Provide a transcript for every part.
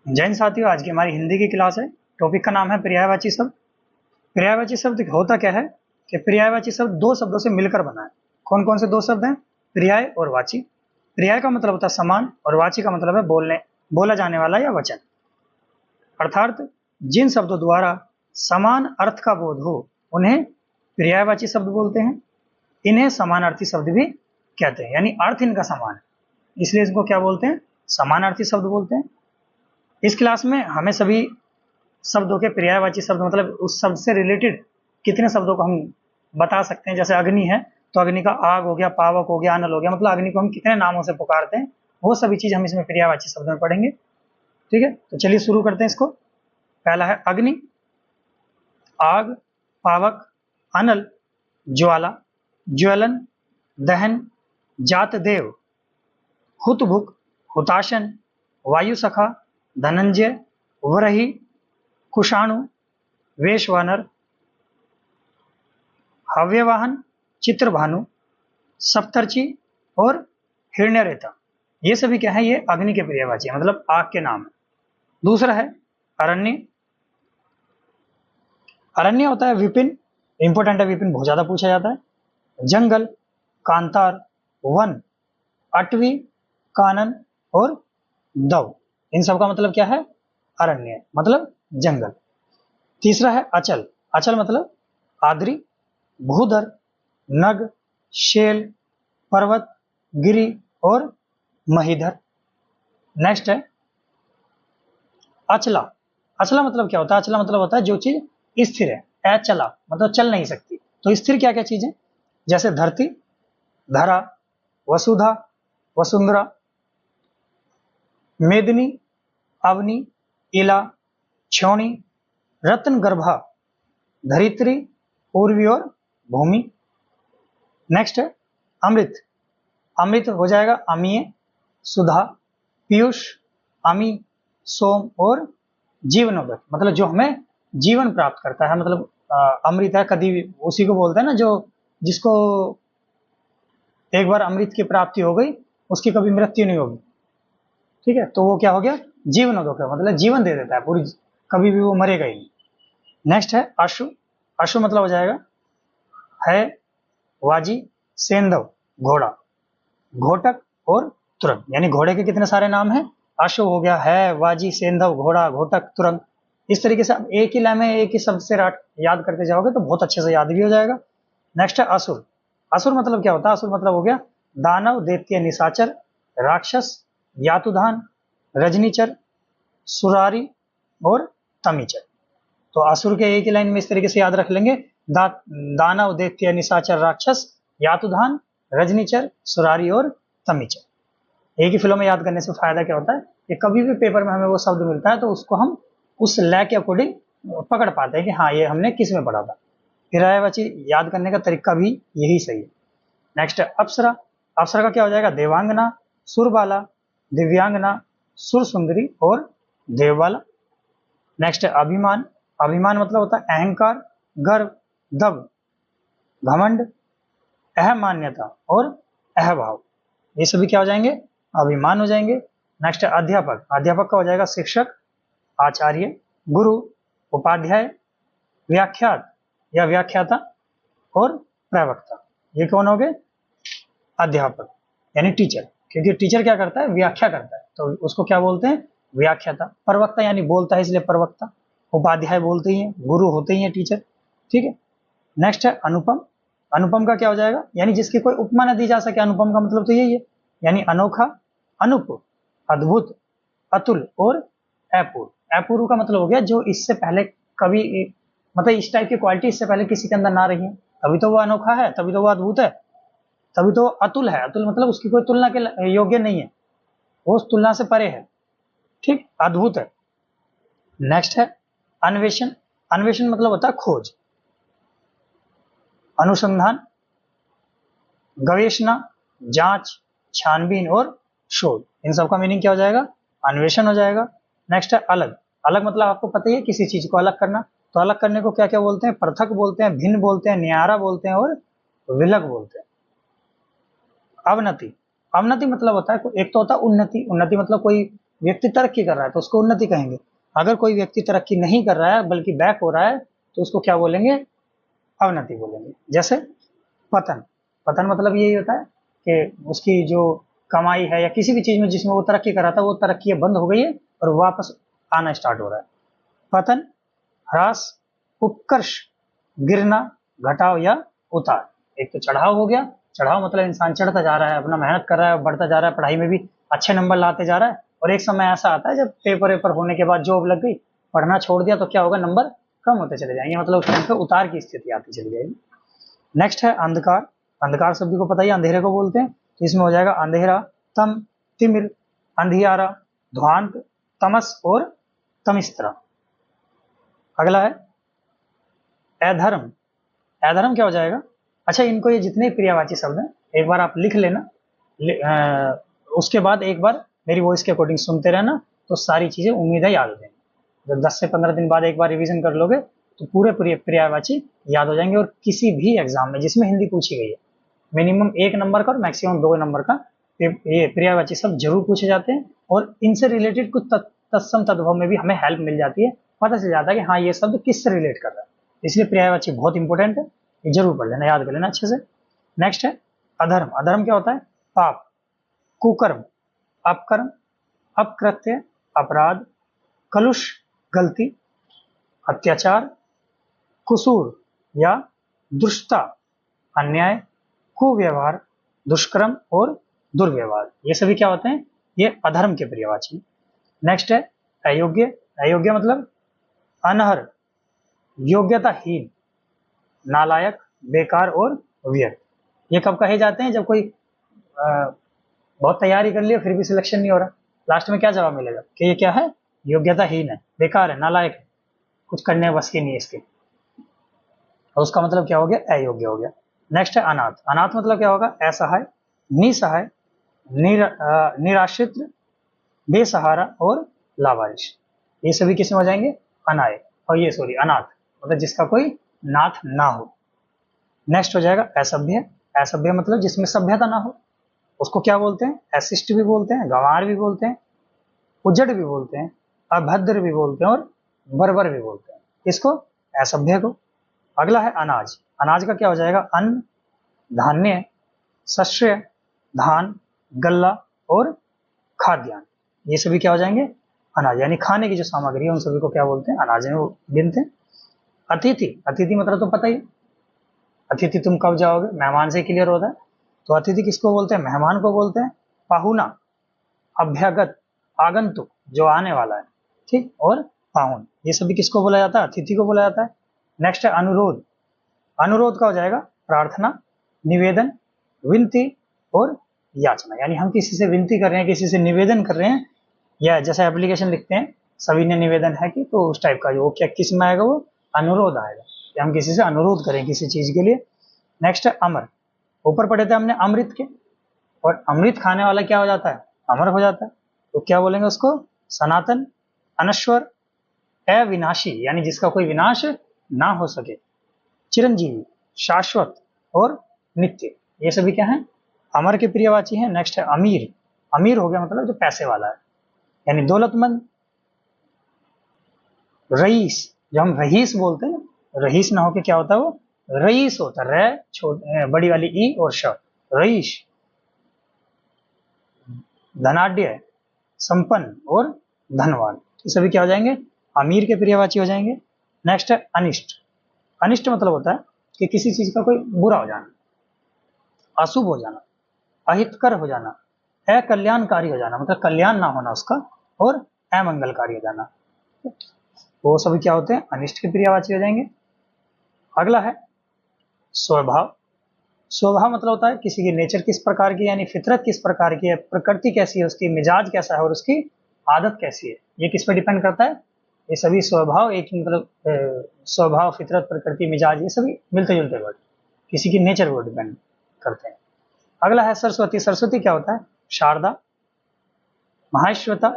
जैन साथियों, आज की हमारी हिंदी की क्लास है। टॉपिक का नाम है पर्यायवाची शब्द। पर्यायवाची शब्द होता क्या है कि पर्यायवाची शब्द दो शब्दों से मिलकर बना है। कौन कौन से दो शब्द हैं? पर्याय और वाची। पर्याय का मतलब होता है समान और वाची का मतलब है बोला जाने वाला या वचन। अर्थात जिन शब्दों द्वारा समान अर्थ का बोध हो उन्हें पर्यायवाची शब्द बोलते हैं। इन्हें समानार्थी शब्द भी कहते हैं, यानी अर्थ इनका समान है, इसलिए इसको क्या बोलते हैं? समानार्थी शब्द बोलते हैं। इस क्लास में हमें सभी शब्दों के पर्यायवाची शब्द मतलब उस शब्द से रिलेटेड कितने शब्दों को हम बता सकते हैं। जैसे अग्नि है तो अग्नि का आग हो गया, पावक हो गया, अनल हो गया, मतलब अग्नि को हम कितने नामों से पुकारते हैं, वो सभी चीज हम इसमें पर्यायवाची शब्द में पढ़ेंगे। ठीक है, तो चलिए शुरू करते हैं इसको। पहला है अग्नि, आग, पावक, अनल, ज्वाला, ज्वलन, दहन, जात देव, हुतभुक, हुताशन, वायुसखा, धनंजय, वरही, कुशाणु, वेशवानर, हव्यवाहन, चित्रभानु, सप्तर्षि और हिरण्यरेता। ये सभी क्या है? ये अग्नि के पर्यायवाची है, मतलब आग के नाम है। दूसरा है अरण्य। अरण्य होता है विपिन, इंपोर्टेंट है, विपिन बहुत ज्यादा पूछा जाता है। जंगल, कांतार, वन, अटवी, कानन और दव, इन सब का मतलब क्या है? अरण्य मतलब जंगल। तीसरा है अचल। अचल मतलब आद्री, भूधर, नग, शेल, पर्वत, गिरी और महीधर। नेक्स्ट है अचला। अचला मतलब क्या होता है? अचला मतलब होता है जो चीज स्थिर है। अचला मतलब चल नहीं सकती। तो स्थिर क्या क्या चीजें? जैसे धरती, धरा, वसुधा, वसुंधरा, मेदिनी, अवनी, इला, क्षौणी, रत्न गर्भा, धरित्री, पूर्वी और भूमि। नेक्स्ट है अमृत। अमृत हो जाएगा अमीय, सुधा, पीयूष, अमी, सोम और जीवनोदक, मतलब जो हमें जीवन प्राप्त करता है, मतलब अमृत है, कभी उसी को बोलते हैं ना जो जिसको एक बार अमृत की प्राप्ति हो गई उसकी कभी मृत्यु नहीं होगी। ठीक है, तो वो क्या हो गया? जीवनोदक है, मतलब जीवन दे देता है पूरी, कभी भी वो मरेगा ही नहीं। नेक्स्ट है अश्व। अश्व मतलब हो जाएगा है, वाजी, सेंधव, घोड़ा, घोटक और तुरंग, यानी घोड़े के कितने सारे नाम हैं? अश्व हो गया, है, वाजी, सेंधव, घोड़ा, घोटक, तुरंग। इस तरीके से आप एक ही लाइन में एक ही शब्द से याद करते जाओगे तो बहुत अच्छे से याद भी हो जाएगा। नेक्स्ट है असुर। असुर मतलब क्या होता है? असुर मतलब हो गया दानव, दैत्य, निशाचर, राक्षस, यातुधान, रजनीचर, सुरारी और तमीचर। तो असुर के एक ही लाइन में इस तरीके से याद रख लेंगे, दानव, दैत्य, निशाचर, राक्षस, यातुधान, रजनीचर, सुरारी और तमीचर। एक ही फिल्म में याद करने से फायदा क्या होता है कि कभी भी पेपर में हमें वो शब्द मिलता है तो उसको हम उस लय के अकॉर्डिंग पकड़ पाते हैं कि हाँ ये हमने किस में पढ़ा था। पर्यायवाची याद करने का तरीका भी यही सही है। नेक्स्ट है अप्सरा। अप्सरा का क्या हो जाएगा? देवांगना, सुरबाला, दिव्यांगना, सुर सुंदरी और देवबाला। नेक्स्ट है अभिमान। अभिमान मतलब होता है अहंकार, गर्व, दब, घमंड, अहमान्यता और अहभाव। ये सभी क्या हो जाएंगे? अभिमान हो जाएंगे। नेक्स्ट है अध्यापक। अध्यापक का हो जाएगा शिक्षक, आचार्य, गुरु, उपाध्याय, व्याख्यात या व्याख्याता और प्रवक्ता। ये कौन हो गए? अध्यापक यानी टीचर, क्योंकि टीचर क्या करता है? व्याख्या करता है, तो उसको क्या बोलते हैं? व्याख्याता। प्रवक्ता यानी बोलता है, इसलिए प्रवक्ता। उपाध्याय बोलते ही हैं, गुरु होते ही हैं टीचर। ठीक है। नेक्स्ट है अनुपम। अनुपम का क्या हो जाएगा? यानी जिसकी कोई उपमा न दी जा सके। अनुपम का मतलब तो यही है, यानी अनोखा, अनुप, अद्भुत, अतुल और अपूर्व। अपूर्व का मतलब हो गया जो इससे पहले कभी मतलब इस टाइप की क्वालिटी इससे पहले किसी के अंदर ना रही है, तभी तो वो अनोखा है, तभी तो वो अद्भुत है, तभी तो अतुल है। अतुल मतलब उसकी कोई तुलना के योग्य नहीं है, वो उस तुलना से परे है। ठीक, अद्भुत है। नेक्स्ट है अन्वेषण। अन्वेषण मतलब होता है खोज, अनुसंधान, गवेषणा, जांच, छानबीन और शोध। इन सब का मीनिंग क्या हो जाएगा? अन्वेषण हो जाएगा। नेक्स्ट है अलग। अलग मतलब आपको पता ही है, किसी चीज को अलग करना। तो अलग करने को क्या क्या बोलते हैं? पृथक बोलते हैं, भिन्न बोलते हैं, न्यारा बोलते हैं और विलग बोलते हैं। अवनति। अवनति मतलब होता है, एक तो होता है उन्नति। उन्नति मतलब कोई व्यक्ति तरक्की कर रहा है तो उसको उन्नति कहेंगे। अगर कोई व्यक्ति तरक्की नहीं कर रहा है बल्कि बैक हो रहा है तो उसको क्या बोलेंगे, अवनति बोलेंगे। जैसे पतन, पतन मतलब यही होता है कि उसकी जो कमाई है या किसी भी चीज में जिसमें वो तरक्की कर रहा था वो तरक्की बंद हो गई है और वापस आना स्टार्ट हो रहा है। पतन, ह्रास, उत्कर्ष, गिरना, घटाव या उतार। एक तो चढ़ाव हो गया, चढ़ाव मतलब इंसान चढ़ता जा रहा है, अपना मेहनत कर रहा है, बढ़ता जा रहा है, पढ़ाई में भी अच्छे नंबर लाते जा रहा है, और एक समय ऐसा आता है जब पेपर वेपर होने के बाद जॉब लग गई, पढ़ना छोड़ दिया तो क्या होगा, नंबर कम होते चले जाएंगे, मतलब उस टाइम पे उतार की स्थिति आती चली जाएगी। नेक्स्ट है अंधकार। अंधकार शब्द को पता ही, अंधेरे को बोलते हैं, तो इसमें हो जाएगा अंधेरा, तम, तिमिर, अंधियारा, ध्वांत, तमस और तमिस्त्रा। अगला है अधर्म। अधर्म क्या हो जाएगा, अच्छा इनको ये जितने पर्यायवाची शब्द हैं एक बार आप लिख लेना, उसके बाद एक बार मेरी वॉइस के अकॉर्डिंग सुनते रहना, तो सारी चीजें उम्मीद है याद हो जाएंगी। जब 10 से 15 दिन बाद एक बार रिवीजन कर लोगे तो पूरे पर्यायवाची याद हो जाएंगे। और किसी भी एग्जाम में जिसमें हिंदी पूछी गई है, मिनिमम 1 नंबर का और मैक्सिमम 2 नंबर का ये पर्यायवाची शब्द जरूर पूछे जाते हैं, और इनसे रिलेटेड कुछ तत्सम तद्भव में भी हमें हेल्प मिल जाती है, पता चल जाता है कि हाँ ये शब्द किससे रिलेट कर रहा है। इसलिए पर्यायवाची बहुत इंपॉर्टेंट है, ये जरूर पढ़ लेना, याद कर लेना अच्छे से। नेक्स्ट है अधर्म। अधर्म क्या होता है, पाप, कुकर्म, अपकर्म, अपकृत्य, अपराध, कलुष, गलती, अत्याचार, कुसूर या दुष्टता, अन्याय, कुव्यवहार, दुष्कर्म और दुर्व्यवहार। ये सभी क्या होते हैं, ये अधर्म के पर्यायवाची। नेक्स्ट है अयोग्य। अयोग्य मतलब अनर्ह, योग्यताहीन, नालायक, बेकार और व्यर्थ। ये कब कहे जाते हैं, जब कोई बहुत तैयारी कर लिया फिर भी सिलेक्शन नहीं हो रहा, लास्ट में क्या जवाब मिलेगा कि ये क्या है, योग्यताहीन है, बेकार है, नालायक है, कुछ करने बस की नहीं है इसके, और उसका मतलब क्या हो गया, अयोग्य हो गया। नेक्स्ट है अनाथ। अनाथ मतलब क्या होगा, असहाय, निसहाय, निराश्रित, बेसहारा और लावारिश। ये सभी किसमें हो जाएंगे, अनाय, और ये सॉरी अनाथ मतलब जिसका कोई नाथ ना हो। नेक्स्ट हो जाएगा असभ्य। असभ्य मतलब जिसमें सभ्यता ना हो, उसको क्या बोलते हैं, अशिष्ट भी बोलते हैं, गंवार भी बोलते हैं, उजड़ भी बोलते हैं, अभद्र भी बोलते हैं और बर्बर भी बोलते हैं, इसको असभ्य को। अगला है अनाज। अनाज का क्या हो जाएगा, अन्न, धान्य, शस्य, धान, गल्ला और खाद्यान्न। ये सभी क्या हो जाएंगे, अनाज, यानी खाने की जो सामग्री है उन सभी को क्या बोलते हैं, अनाज में वो गिनते हैं। अतिथि। अतिथि मतलब तो पता ही, अतिथि तुम कब जाओगे, मेहमान से क्लियर होता है, तो अतिथि किसको बोलते हैं, मेहमान को बोलते हैं। पाहुना, अभ्यागत, आगंतुक, जो आने वाला है, ठीक, और पाहुन, ये सभी किसको बोला जाता है, अतिथि को बोला जाता है। नेक्स्ट है अनुरोध। अनुरोध का हो जाएगा प्रार्थना, निवेदन, विनती और याचना, यानी हम किसी से विनती कर रहे हैं, किसी से निवेदन कर रहे हैं, या जैसे एप्लीकेशन लिखते हैं सभी ने निवेदन है कि, तो उस टाइप का जो क्या किस में आएगा, वो अनुरोध आएगा, कि हम किसी से अनुरोध करें किसी चीज के लिए। नेक्स्ट है अमर। ऊपर पढ़े थे हमने अमृत के, और अमृत खाने वाला क्या हो जाता है, अमर हो जाता है, तो क्या बोलेंगे उसको, सनातन, अनश्वर, अविनाशी, यानी जिसका कोई विनाश ना हो सके, चिरंजीवी, शाश्वत और नित्य। ये सभी क्या है, अमर के प्रियवाची हैं। नेक्स्ट है अमीर। अमीर हो गया मतलब जो पैसे वाला है, यानी दौलतमंद। रईस, जो हम रईस बोलते हैं, रईस ना होके क्या होता है, वो रईस होता है, रे छोटी बड़ी वाली ई और श, रईस। धनाढ्य, संपन्न और धनवान, ये सभी क्या हो जाएंगे, अमीर के पर्यायवाची हो जाएंगे। नेक्स्ट है अनिष्ट। अनिष्ट मतलब होता है कि किसी चीज का कोई बुरा हो जाना, अशुभ हो जाना, अहितकर हो जाना, अकल्याणकारी हो जाना, मतलब कल्याण ना होना उसका, और अमंगलकारी हो जाना, वो सभी क्या होते हैं, अनिष्ट के पर्यायवाची हो जाएंगे। अगला है स्वभाव। स्वभाव मतलब होता है किसी की नेचर किस प्रकार की, यानी फितरत किस प्रकार की है, प्रकृति कैसी है उसकी, मिजाज कैसा है और उसकी आदत कैसी है, ये किस पर डिपेंड करता है, ये सभी स्वभाव एक मतलब स्वभाव, फितरत, प्रकृति, मिजाज, ये सभी मिलते जुलते वर्ड किसी की नेचर को डिपेंड करते हैं। अगला है सरस्वती। सरस्वती क्या होता है, शारदा, महाश्वेता।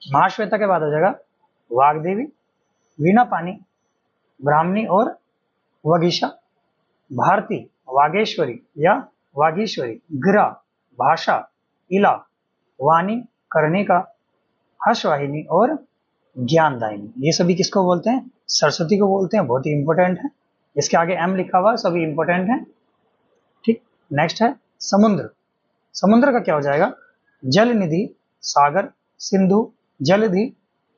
महाश्वेता के बाद हो जाएगा वाग्देवी, वीणा पानी, ब्राह्मणी और वगीशा, भारती, वागेश्वरी या वागीश्वरी, गिरा, भाषा, इला, वाणी करने का, हर्षवाहिनी और ज्ञानदायिनी, ये सभी किसको बोलते हैं? सरस्वती को बोलते हैं। बहुत ही इंपॉर्टेंट है, इसके आगे एम लिखा हुआ, सभी इंपॉर्टेंट है। ठीक, नेक्स्ट है समुद्र। समुद्र का क्या हो जाएगा? जल निधि, सागर, सिंधु, जलधि,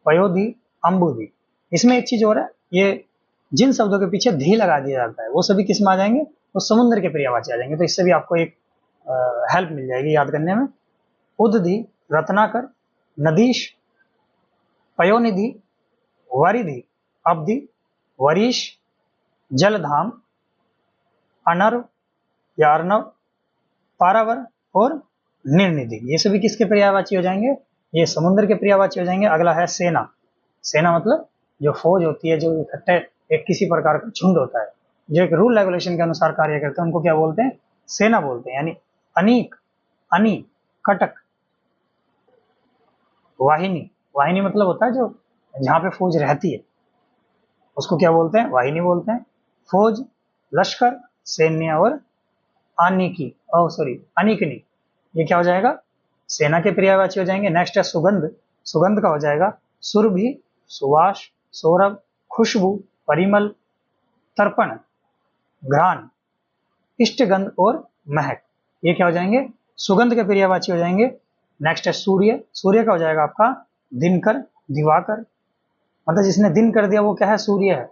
पयोधि, अम्बुधि। इसमें एक चीज और है, ये जिन शब्दों के पीछे धी लगा दिया जाता है वो सभी किस में आ जाएंगे? वो समुद्र के पर्यायवाची आ जाएंगे। तो इससे भी आपको एक हेल्प मिल जाएगी याद करने में। उदधि, रत्नाकर, नदीश, पयोनिधि, वरिधि, अवधि, वरीश, जलधाम, अनर्व या अर्णव, पारावर और निर्निधि, ये सभी किसके पर्यायवाची हो जाएंगे? ये समुद्र के पर्यायवाची हो जाएंगे। अगला है सेना। सेना मतलब जो फौज होती है, जो इकट्ठे एक किसी प्रकार का झुंड होता है, जो एक रूल रेगुलेशन के अनुसार कार्य करते हैं, उनको क्या बोलते हैं? सेना बोलते हैं। यानी अनीक, अनी, कटक, वाहिनी, वाहिनी मतलब होता है जो जहां पे फौज रहती है उसको क्या बोलते हैं? वाहिनी बोलते हैं। फौज, लश्कर, सैन्य और आनिकी, अनिकनी, ये क्या हो जाएगा? सेना के पर्यायवाची हो जाएंगे। नेक्स्ट है सुगंध। सुगंध का हो जाएगा सुरभि, सुवास, सौरभ, खुशबू, परिमल, तर्पण, घ्राण, इष्टगंध और महक, ये क्या हो जाएंगे? सुगंध के पर्यायवाची हो जाएंगे। नेक्स्ट है सूर्य। सूर्य का हो जाएगा आपका दिनकर, दिवाकर, मतलब जिसने दिन कर दिया वो क्या है? सूर्य है।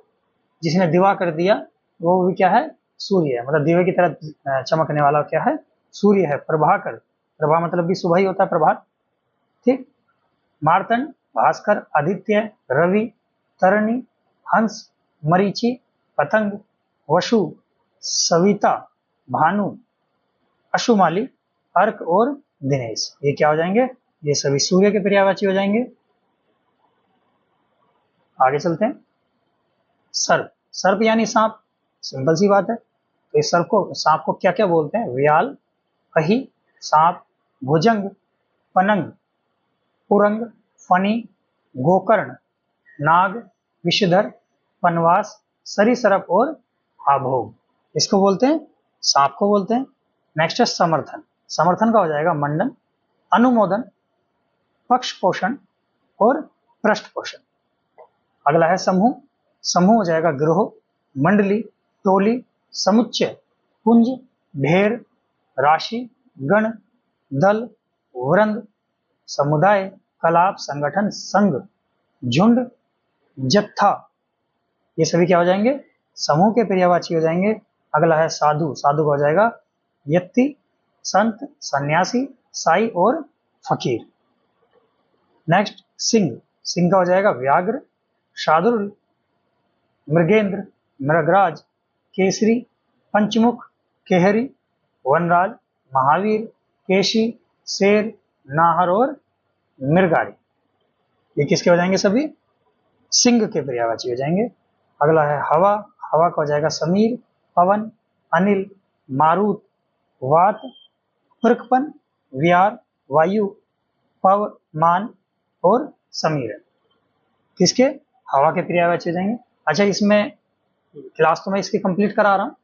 जिसने दिवा कर दिया वो भी क्या है? सूर्य है। मतलब दिवे की तरह चमकने वाला क्या है? सूर्य है। प्रभाकर, प्रभा मतलब भी सुबह ही होता है, प्रभात। ठीक, मार्तंड, भास्कर, आदित्य, रवि, तरणी, हंस, मरीचि, पतंग, वसु, सविता, भानु, अशुमाली, अर्क और दिनेश, ये क्या हो जाएंगे? ये सभी सूर्य के पर्यायवाची हो जाएंगे। आगे चलते हैं। सर्प। सर्प यानी सांप, सिंपल सी बात है। तो इस सर्प को, सांप को क्या क्या बोलते हैं? व्याल, अही, सांप, भुजंग, पनंग, पुरंग, फनी, गोकर्ण, नाग, विषधर, पनवास, सरीसृप और आभोग, इसको बोलते हैं, सांप को बोलते हैं। नेक्स्ट है समर्थन। समर्थन का हो जाएगा मंडन, अनुमोदन, पक्ष पोषण और पृष्ठ पोषण। अगला है समूह। समूह हो जाएगा गिरोह, मंडली, टोली, समुच्चय, पुंज, ढेर, राशि, गण, दल, वृंद, समुदाय, कलाप, संगठन, संघ, झुंड, जत्था, ये सभी क्या हो जाएंगे? समूह के पर्यायवाची हो जाएंगे। अगला है साधु। साधु का हो जाएगा यति, संत, सन्यासी, साई और फकीर। नेक्स्ट सिंह। सिंह का हो जाएगा व्याघ्र, शार्दूल, मृगेंद्र, मृगराज, केसरी, पंचमुख, केहरी, वनराज, महावीर, केशी, शेर, नाहर और मृगारी, ये किसके हो जाएंगे? सभी सिंह के पर्यायवाची हो जाएंगे। अगला है हवा। हवा का हो जाएगा समीर, पवन, अनिल, मारुत, वात, प्रकपन, व्यार, वायु, पवमान और समीर, किसके? हवा के पर्यायवाची हो जाएंगे। अच्छा, इसमें क्लास तो मैं इसकी कंप्लीट करा रहा हूँ,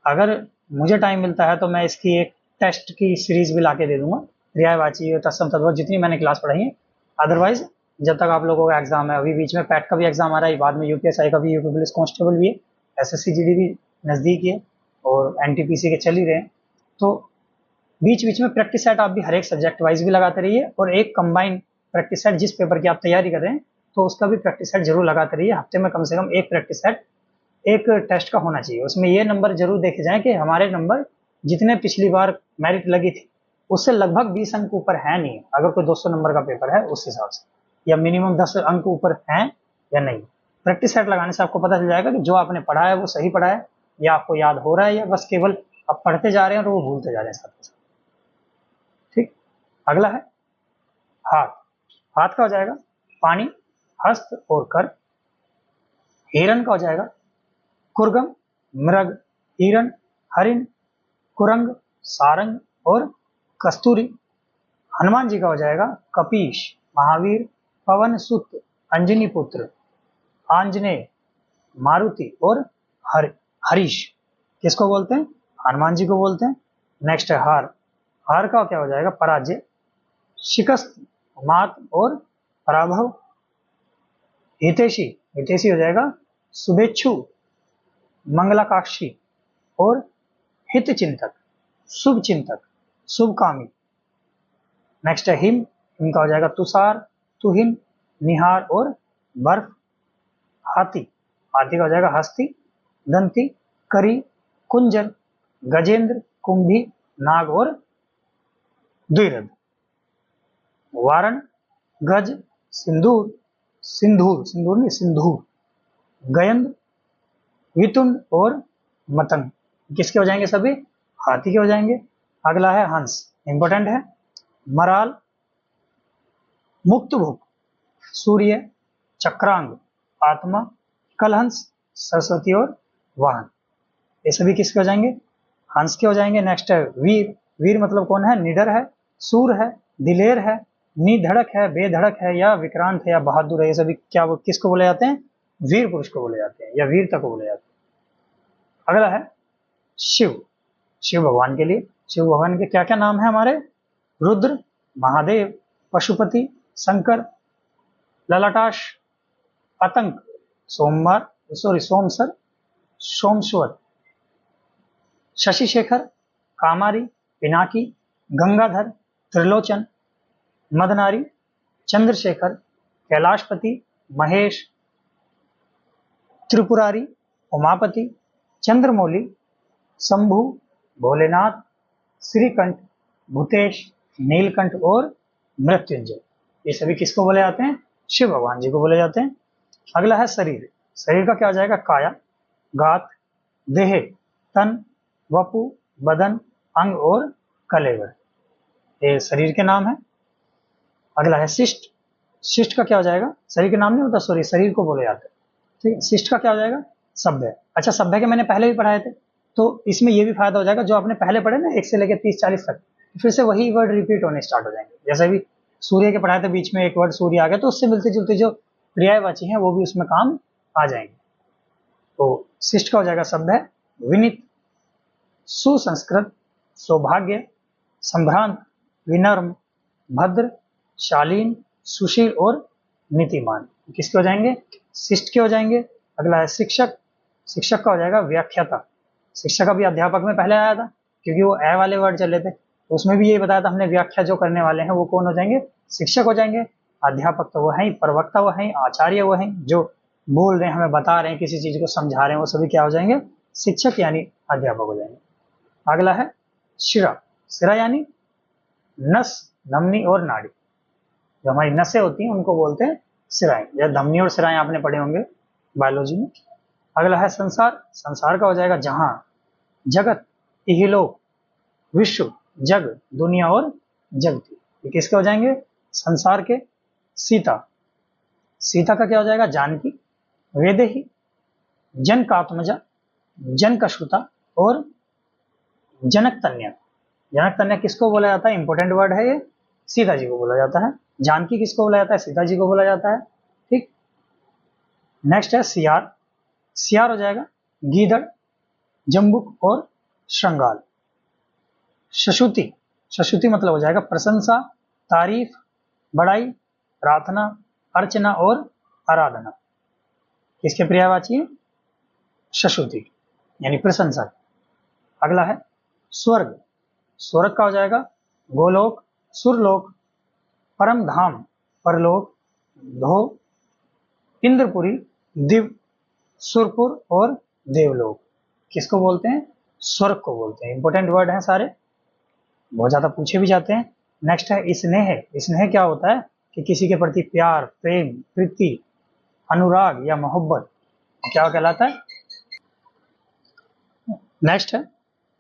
अगर मुझे टाइम मिलता है तो मैं इसकी एक टेस्ट की सीरीज भी लाके दे दूंगा, पर्यायवाची और तत्सम तद्भव जितनी मैंने क्लास पढ़ाई है। अदरवाइज जब तक आप लोगों का एग्जाम है, अभी बीच में पैट का भी एग्जाम आ रहा है, बाद में यूपीएसआई का भी, यूपी पुलिस कांस्टेबल भी है, एसएससी जीडी भी नजदीक है और एनटीपीसी के चल ही रहे हैं, तो बीच बीच में प्रैक्टिस सेट आप भी हर एक सब्जेक्ट वाइज भी लगाते रहिए, और एक कंबाइंड प्रैक्टिस सेट जिस पेपर की आप तैयारी कर रहे हैं तो उसका भी प्रैक्टिस सेट जरूर लगाते रहिए। हफ्ते में कम से कम एक प्रैक्टिस सेट एक टेस्ट का होना चाहिए। उसमें ये नंबर जरूर देखे जाएं कि हमारे नंबर जितने पिछली बार मेरिट लगी थी उससे लगभग 20 अंक ऊपर है नहीं, अगर कोई 200 नंबर का पेपर है उस हिसाब से, या मिनिमम 10 अंक ऊपर हैं या नहीं। प्रैक्टिस सेट लगाने से आपको पता चल जाएगा कि जो आपने पढ़ा है वो सही पढ़ा है, या आपको याद हो रहा है, या बस केवल आप पढ़ते जा रहे हैं और वो भूलते जा रहे हैं साथ के साथ। ठीक, अगला है हाथ। हाथ का हो जाएगा पानी, हस्त और कर। हिरण का हो जाएगा कुर्गम, मृग, हिरण, हरिण, कुरंग, सारंग और कस्तूरी। हनुमान जी का हो जाएगा कपीश, महावीर, पवन सुत, अंजनी पुत्र, आंजनेय, मारुति और हरीश, किसको बोलते हैं? हनुमान जी को बोलते हैं। नेक्स्ट है हार। हार का क्या हो जाएगा? पराजय, शिकस्त, मात और पराभव। हितैषी, हितैषी हो जाएगा शुभेच्छु, मंगलाकांक्षी और हित चिंतक, शुभ चिंतक, शुभकामी। नेक्स्ट है हिम, हिम का हो जाएगा तुषार, तुहिन, निहार और बर्फ। हाथी, हाथी का हो जाएगा हस्ती, दंती, करी, कुंजर, गजेंद्र, कुंभी, नाग और द्विरथ। वारण, गज, सिंदूर, सिंदूर, सिंदूर नहीं सिंधूर, गयंद, वितुंड और मतंग। किसके हो जाएंगे सभी? हाथी के हो जाएंगे। अगला है हंस, इंपॉर्टेंट है। मराल, मुक्तभुक, सूर्य, चक्रांग, आत्मा, कलहंस, सरस्वती और वाहन। ये सभी किसके हो जाएंगे? हंस के हो जाएंगे। नेक्स्ट है वीर, वीर मतलब कौन है? निडर है, सूर है, दिलेर है, निधड़क है, बेधड़क है, या विक्रांत है, या बहादुर है। ये सभी क्या किसको बोले जाते हैं? वीर पुरुष को बोले जाते हैं या वीरता को बोले जाते हैं। अगला है शिव, शिव भगवान के लिए, शिव भगवान के क्या क्या नाम है हमारे? रुद्र, महादेव, पशुपति, शंकर, ललाटाश, पतंग, सोमवार सोमसर, सोमश्वर, शशिशेखर, कामारी, पिनाकी, गंगाधर, त्रिलोचन, मदनारी, चंद्रशेखर, कैलाशपति, महेश, त्रिपुरारी, उमापति, चंद्रमौली, शंभु, भोलेनाथ, श्रीकंठ, भूतेश, नीलकंठ और मृत्युंजय। ये सभी किसको बोले जाते हैं? शिव भगवान जी को बोले जाते हैं। अगला है शरीर, शरीर का क्या हो जाएगा? काया, गात, देह, तन, वपु, बदन, अंग और कलेवर। ये शरीर के नाम है। अगला है शिष्ट, शिष्ट का क्या हो जाएगा? शरीर के नाम नहीं होता, सॉरी, शरीर को बोले जाते हैं। ठीक है, शिष्ट का क्या हो जाएगा? सभ्य। अच्छा, सभ्य के मैंने पहले भी पढ़ाए थे, तो इसमें ये भी फायदा हो जाएगा, जो आपने पहले पढ़े ना 1 से लेकर 30-40 तक, फिर से वही वर्ड रिपीट होने स्टार्ट हो जाएंगे। जैसे भी सूर्य के पढ़ाए थे, बीच में एक वर्ड सूर्य आ गया, तो उससे मिलते जुलते जो पर्यायवाची हैं वो भी उसमें काम आ जाएंगे। तो शिष्ट का हो जाएगा सभ्य, विनीत, सुसंस्कृत, सौभाग्य, संभ्रांत, विनम्र, भद्र, शालीन, सुशील और नीतिमान। किसके हो जाएंगे? शिष्ट के हो जाएंगे। अगला है शिक्षक, शिक्षक का हो जाएगा व्याख्याता। शिक्षक का भी अध्यापक में पहले आया था, क्योंकि वो ए वाले वर्ड चले थे, तो उसमें भी यही बताया था हमने, व्याख्या जो करने वाले हैं वो कौन हो जाएंगे? शिक्षक हो जाएंगे। अध्यापक तो वो है ही, प्रवक्ता वो है, आचार्य वो है, जो बोल रहे हैं, हमें बता रहे हैं, किसी चीज को समझा रहे हैं, वो सभी क्या हो जाएंगे? शिक्षक यानी अध्यापक हो जाएंगे। अगला है शिरा, शिरा यानी नस, धमनी और नाड़ी। जो हमारी नसें होती हैं उनको बोलते हैं सिराएं, या धमनी और सिराएं आपने पढ़े होंगे बायोलॉजी में। अगला है संसार, संसार का हो जाएगा जहां, जगत, इहलोक, विश्व, जग, दुनिया और जगती। ये किसके हो जाएंगे? संसार के। सीता, सीता का क्या हो जाएगा? जानकी, वेदेही, जनकात्मजा, जनकश्रुता और जनकतन्या। जनकतन्या किसको बोला जाता है? इंपॉर्टेंट वर्ड है ये, सीता जी को बोला जाता है। जानकी किसको बोला जाता है? सीता जी को बोला जाता है। ठीक, नेक्स्ट है सियार, सियार हो जाएगा गीदड़, जम्बुक और श्रृंगाल। शशुति, शशुति मतलब हो जाएगा प्रशंसा, तारीफ, बड़ाई, प्रार्थना, अर्चना और आराधना। किसके पर्यायवाची है? शशुति यानी प्रशंसा। अगला है स्वर्ग, स्वर्ग का हो जाएगा गोलोक, सुरलोक, परम धाम, परलोक, धो, इंद्रपुरी, दिव, सुरपुर और देवलोक। किसको बोलते हैं? स्वर्ग को बोलते हैं। इंपॉर्टेंट वर्ड हैं सारे, बहुत ज्यादा पूछे भी जाते हैं। नेक्स्ट है स्नेह, स्नेह क्या होता है? कि किसी के प्रति प्यार, प्रेम, प्रीति, अनुराग या मोहब्बत, क्या कहलाता है? नेक्स्ट है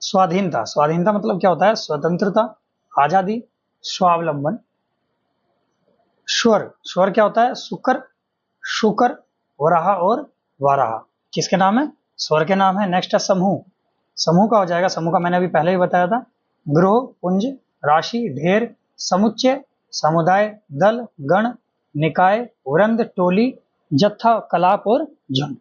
स्वाधीनता, स्वाधीनता मतलब क्या होता है? स्वतंत्रता, आजादी, स्वावलंबन। स्वर, स्वर क्या होता है? शुकर, शुकर, वराह और वाराह। किसके नाम है? स्वर के नाम है। नेक्स्ट है समूह, समूह का हो जाएगा, समूह का मैंने अभी पहले ही बताया था, ग्रोह, पुंज, राशि, ढेर, समुच्चय, समुदाय, दल, गण, निकाय, वृंद, टोली, जत्था, कलाप और झुंड।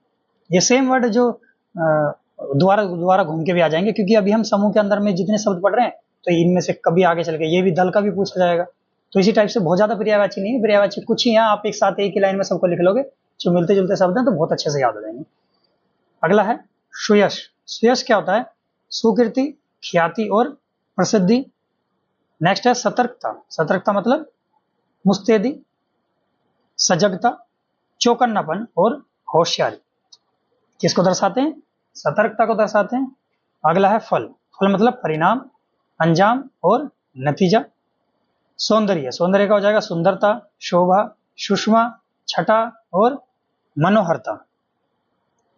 ये सेम वर्ड जो दोबारा दोबारा घूम के भी आ जाएंगे, क्योंकि अभी हम समूह के अंदर में जितने शब्द पढ़ रहे हैं, तो इनमें से कभी आगे चल के ये भी दल का भी पूछा जाएगा, तो इसी टाइप से बहुत ज्यादा पर्यायवाची नहीं है, पर्यायवाची कुछ ही है, आप एक साथ एक ही लाइन में सबको लिख लोगे, जो मिलते जुलते शब्द हैं तो बहुत अच्छे से याद हो जाएंगे। अगला है सुयश। सुयश क्या होता है? सुकीर्ति, ख्याति और प्रसिद्धि। नेक्स्ट है सतर्कता। सतर्कता मतलब मुस्तैदी, सजगता, चौकन्नापन और होशियारी। किसको दर्शाते हैं? सतर्कता को दर्शाते हैं। अगला है फल। फल मतलब परिणाम, अंजाम और नतीजा। सौंदर्य। सौंदर्य का हो जाएगा सुंदरता, शोभा, सुषमा, छटा और मनोहरता।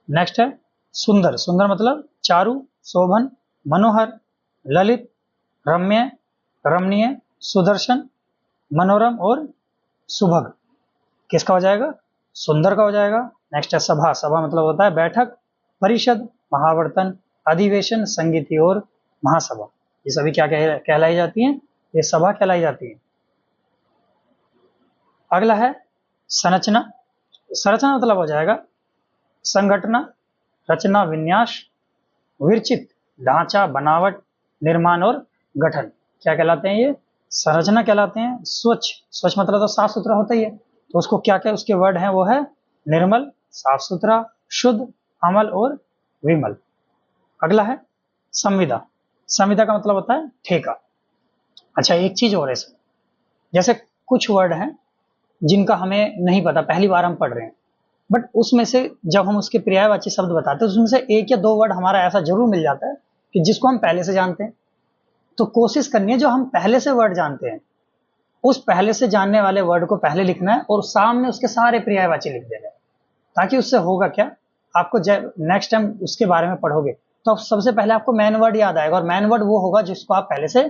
नेक्स्ट है सुंदर। सुंदर मतलब चारु, शोभन, मनोहर, ललित, रम्य, रमणीय, सुदर्शन, मनोरम और सुभग। किसका हो जाएगा? सुंदर का हो जाएगा। नेक्स्ट है सभा। सभा मतलब होता है बैठक, परिषद, महावर्तन, अधिवेशन, संगीति और महासभा। ये सभी क्या कहलाई जाती हैं? ये सभा कहलाई जाती है। अगला है संरचना। संरचना मतलब हो जाएगा संगठना, रचना, विन्यास, विरचित, ढांचा, बनावट, निर्माण और गठन। क्या कहलाते हैं ये? संरचना कहलाते हैं। स्वच्छ। स्वच्छ मतलब तो साफ सुथरा होता ही है, तो उसको क्या क्या उसके वर्ड हैं वो है निर्मल, साफ सुथरा, शुद्ध, अमल और विमल। अगला है संविदा। संविदा का मतलब होता है ठेका। अच्छा, एक चीज और है इसमें, जैसे कुछ वर्ड हैं जिनका हमें नहीं पता, पहली बार हम पढ़ रहे हैं, बट उसमें से जब हम उसके पर्यायवाची शब्द बताते हैं उसमें से एक या दो वर्ड हमारा ऐसा जरूर मिल जाता है कि जिसको हम पहले से जानते हैं। तो कोशिश करनी है जो हम पहले से वर्ड जानते हैं उस पहले से जानने वाले वर्ड को पहले लिखना है और सामने उसके सारे पर्यायवाची लिख देना है, ताकि उससे होगा क्या, आपको जब नेक्स्ट टाइम उसके बारे में पढ़ोगे तो सबसे पहले आपको मेन वर्ड याद आएगा, और मेन वर्ड वो होगा जिसको आप पहले से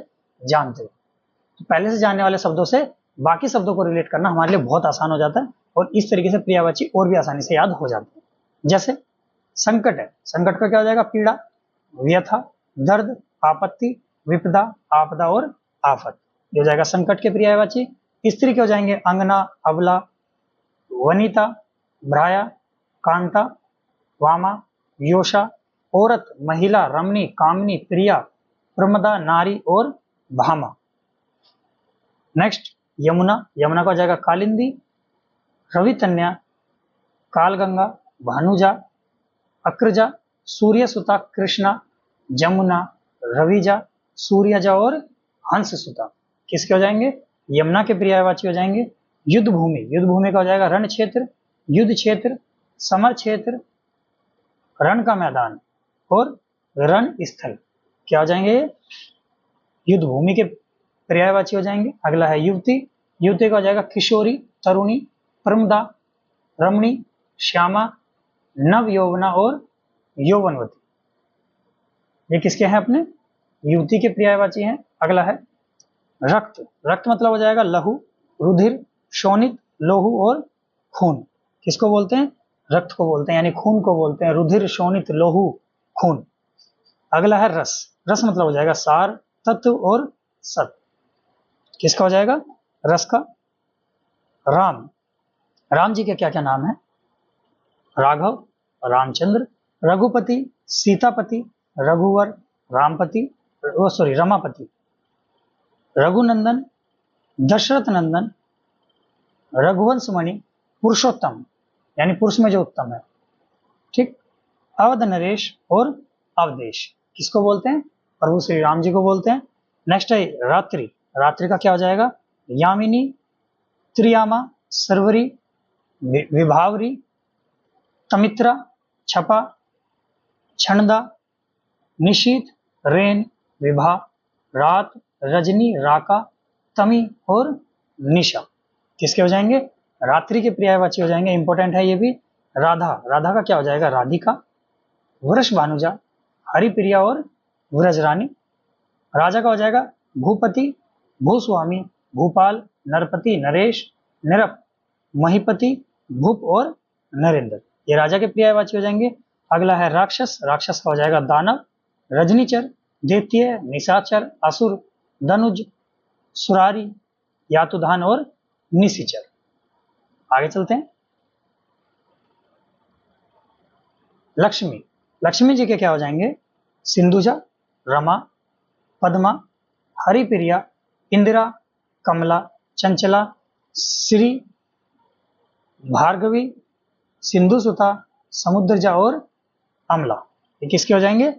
जानते हो। तो पहले से जानने वाले शब्दों से बाकी शब्दों को रिलेट करना हमारे लिए बहुत आसान हो जाता है, और इस तरीके से पर्यायवाची और भी आसानी से याद हो जाते हैं। जैसे संकट है, संकट का क्या हो जाएगा? पीड़ा, व्यथा, दर्द, आपत्ति, विपदा, आपदा और आफत। ये हो जाएगा संकट के पर्यायवाची। स्त्री के हो जाएंगे अंगना, अबला, वनिता, भ्राया, कांता, वामा, योषा। औरत, महिला, रमणी, कामनी, प्रिया, प्रमदा, नारी और भामा। नेक्स्ट यमुना। यमुना का हो जाएगा कालिंदी, रवितन्या, कालगंगा, भानुजा, अक्रजा, सूर्यसुता, कृष्णा, जमुना, रविजा, सूर्यजा और हंससुता। किसके हो जाएंगे? यमुना के पर्यायवाची हो जाएंगे। युद्ध भूमि। युद्ध भूमि का हो जाएगा रण क्षेत्र, युद्ध क्षेत्र, समर क्षेत्र, रण का मैदान और रण स्थल। क्या हो जाएंगे? युद्ध भूमि के पर्यायवाची हो जाएंगे। अगला है युवती। युवती का हो जाएगा किशोरी, तरुणी, प्रमदा, रमणी, श्यामा, नव यौवना और यौवनवती। ये किसके हैं? अपने युवती के पर्यायवाची हैं। अगला है रक्त। रक्त मतलब हो जाएगा लहू, रुधिर, शोणित, लोहू और खून। किसको बोलते हैं? रक्त को बोलते हैं, यानी खून को बोलते हैं। रुधिर, शोणित, लोहू, खून। अगला है रस। रस मतलब हो जाएगा सार, तत्व और सत। किसका हो जाएगा? रस का। राम। राम जी के क्या क्या नाम है? राघव, रामचंद्र, रघुपति, सीतापति, रघुवर, रामपति, रमापति, रघुनंदन, दशरथ नंदन, रघुवंश मणि, पुरुषोत्तम, यानी पुरुष में जो उत्तम है। ठीक। अवध नरेश और अवदेश। किसको बोलते हैं? प्रभु श्री राम जी को बोलते हैं। नेक्स्ट है रात्रि। रात्रि का क्या हो जाएगा? यामिनी, त्रियामा, सर्वरी, विभावरी, तमित्रा, छपा, छंदा, निशीत, रेन, विभा, रात, रजनी, राका, तमी और निशा। किसके हो जाएंगे? रात्रि के पर्यायवाची हो जाएंगे। इंपॉर्टेंट है ये भी। राधा। राधा का क्या हो जाएगा? राधिका, वृष भानुजा, हरिप्रिया और व्रजरानी। राजा का हो जाएगा भूपति, भूस्वामी, भूपाल, नरपति, नरेश, निरप, महीपति, भूप और नरेंद्र। ये राजा के पर्यायवाची हो जाएंगे। अगला है राक्षस। राक्षस का हो जाएगा दानव, रजनीचर, दैत्य, निशाचर, असुर, धनुज, सुरारी, यातुधान और निशिचर। आगे चलते हैं। लक्ष्मी। लक्ष्मी जी के क्या हो जाएंगे? सिंधुजा, रमा, पद्मा, हरिप्रिया, इंदिरा, कमला, चंचला, श्री, भार्गवी, सिंधु सुता, समुद्रजा और अमला। ये किसके हो जाएंगे?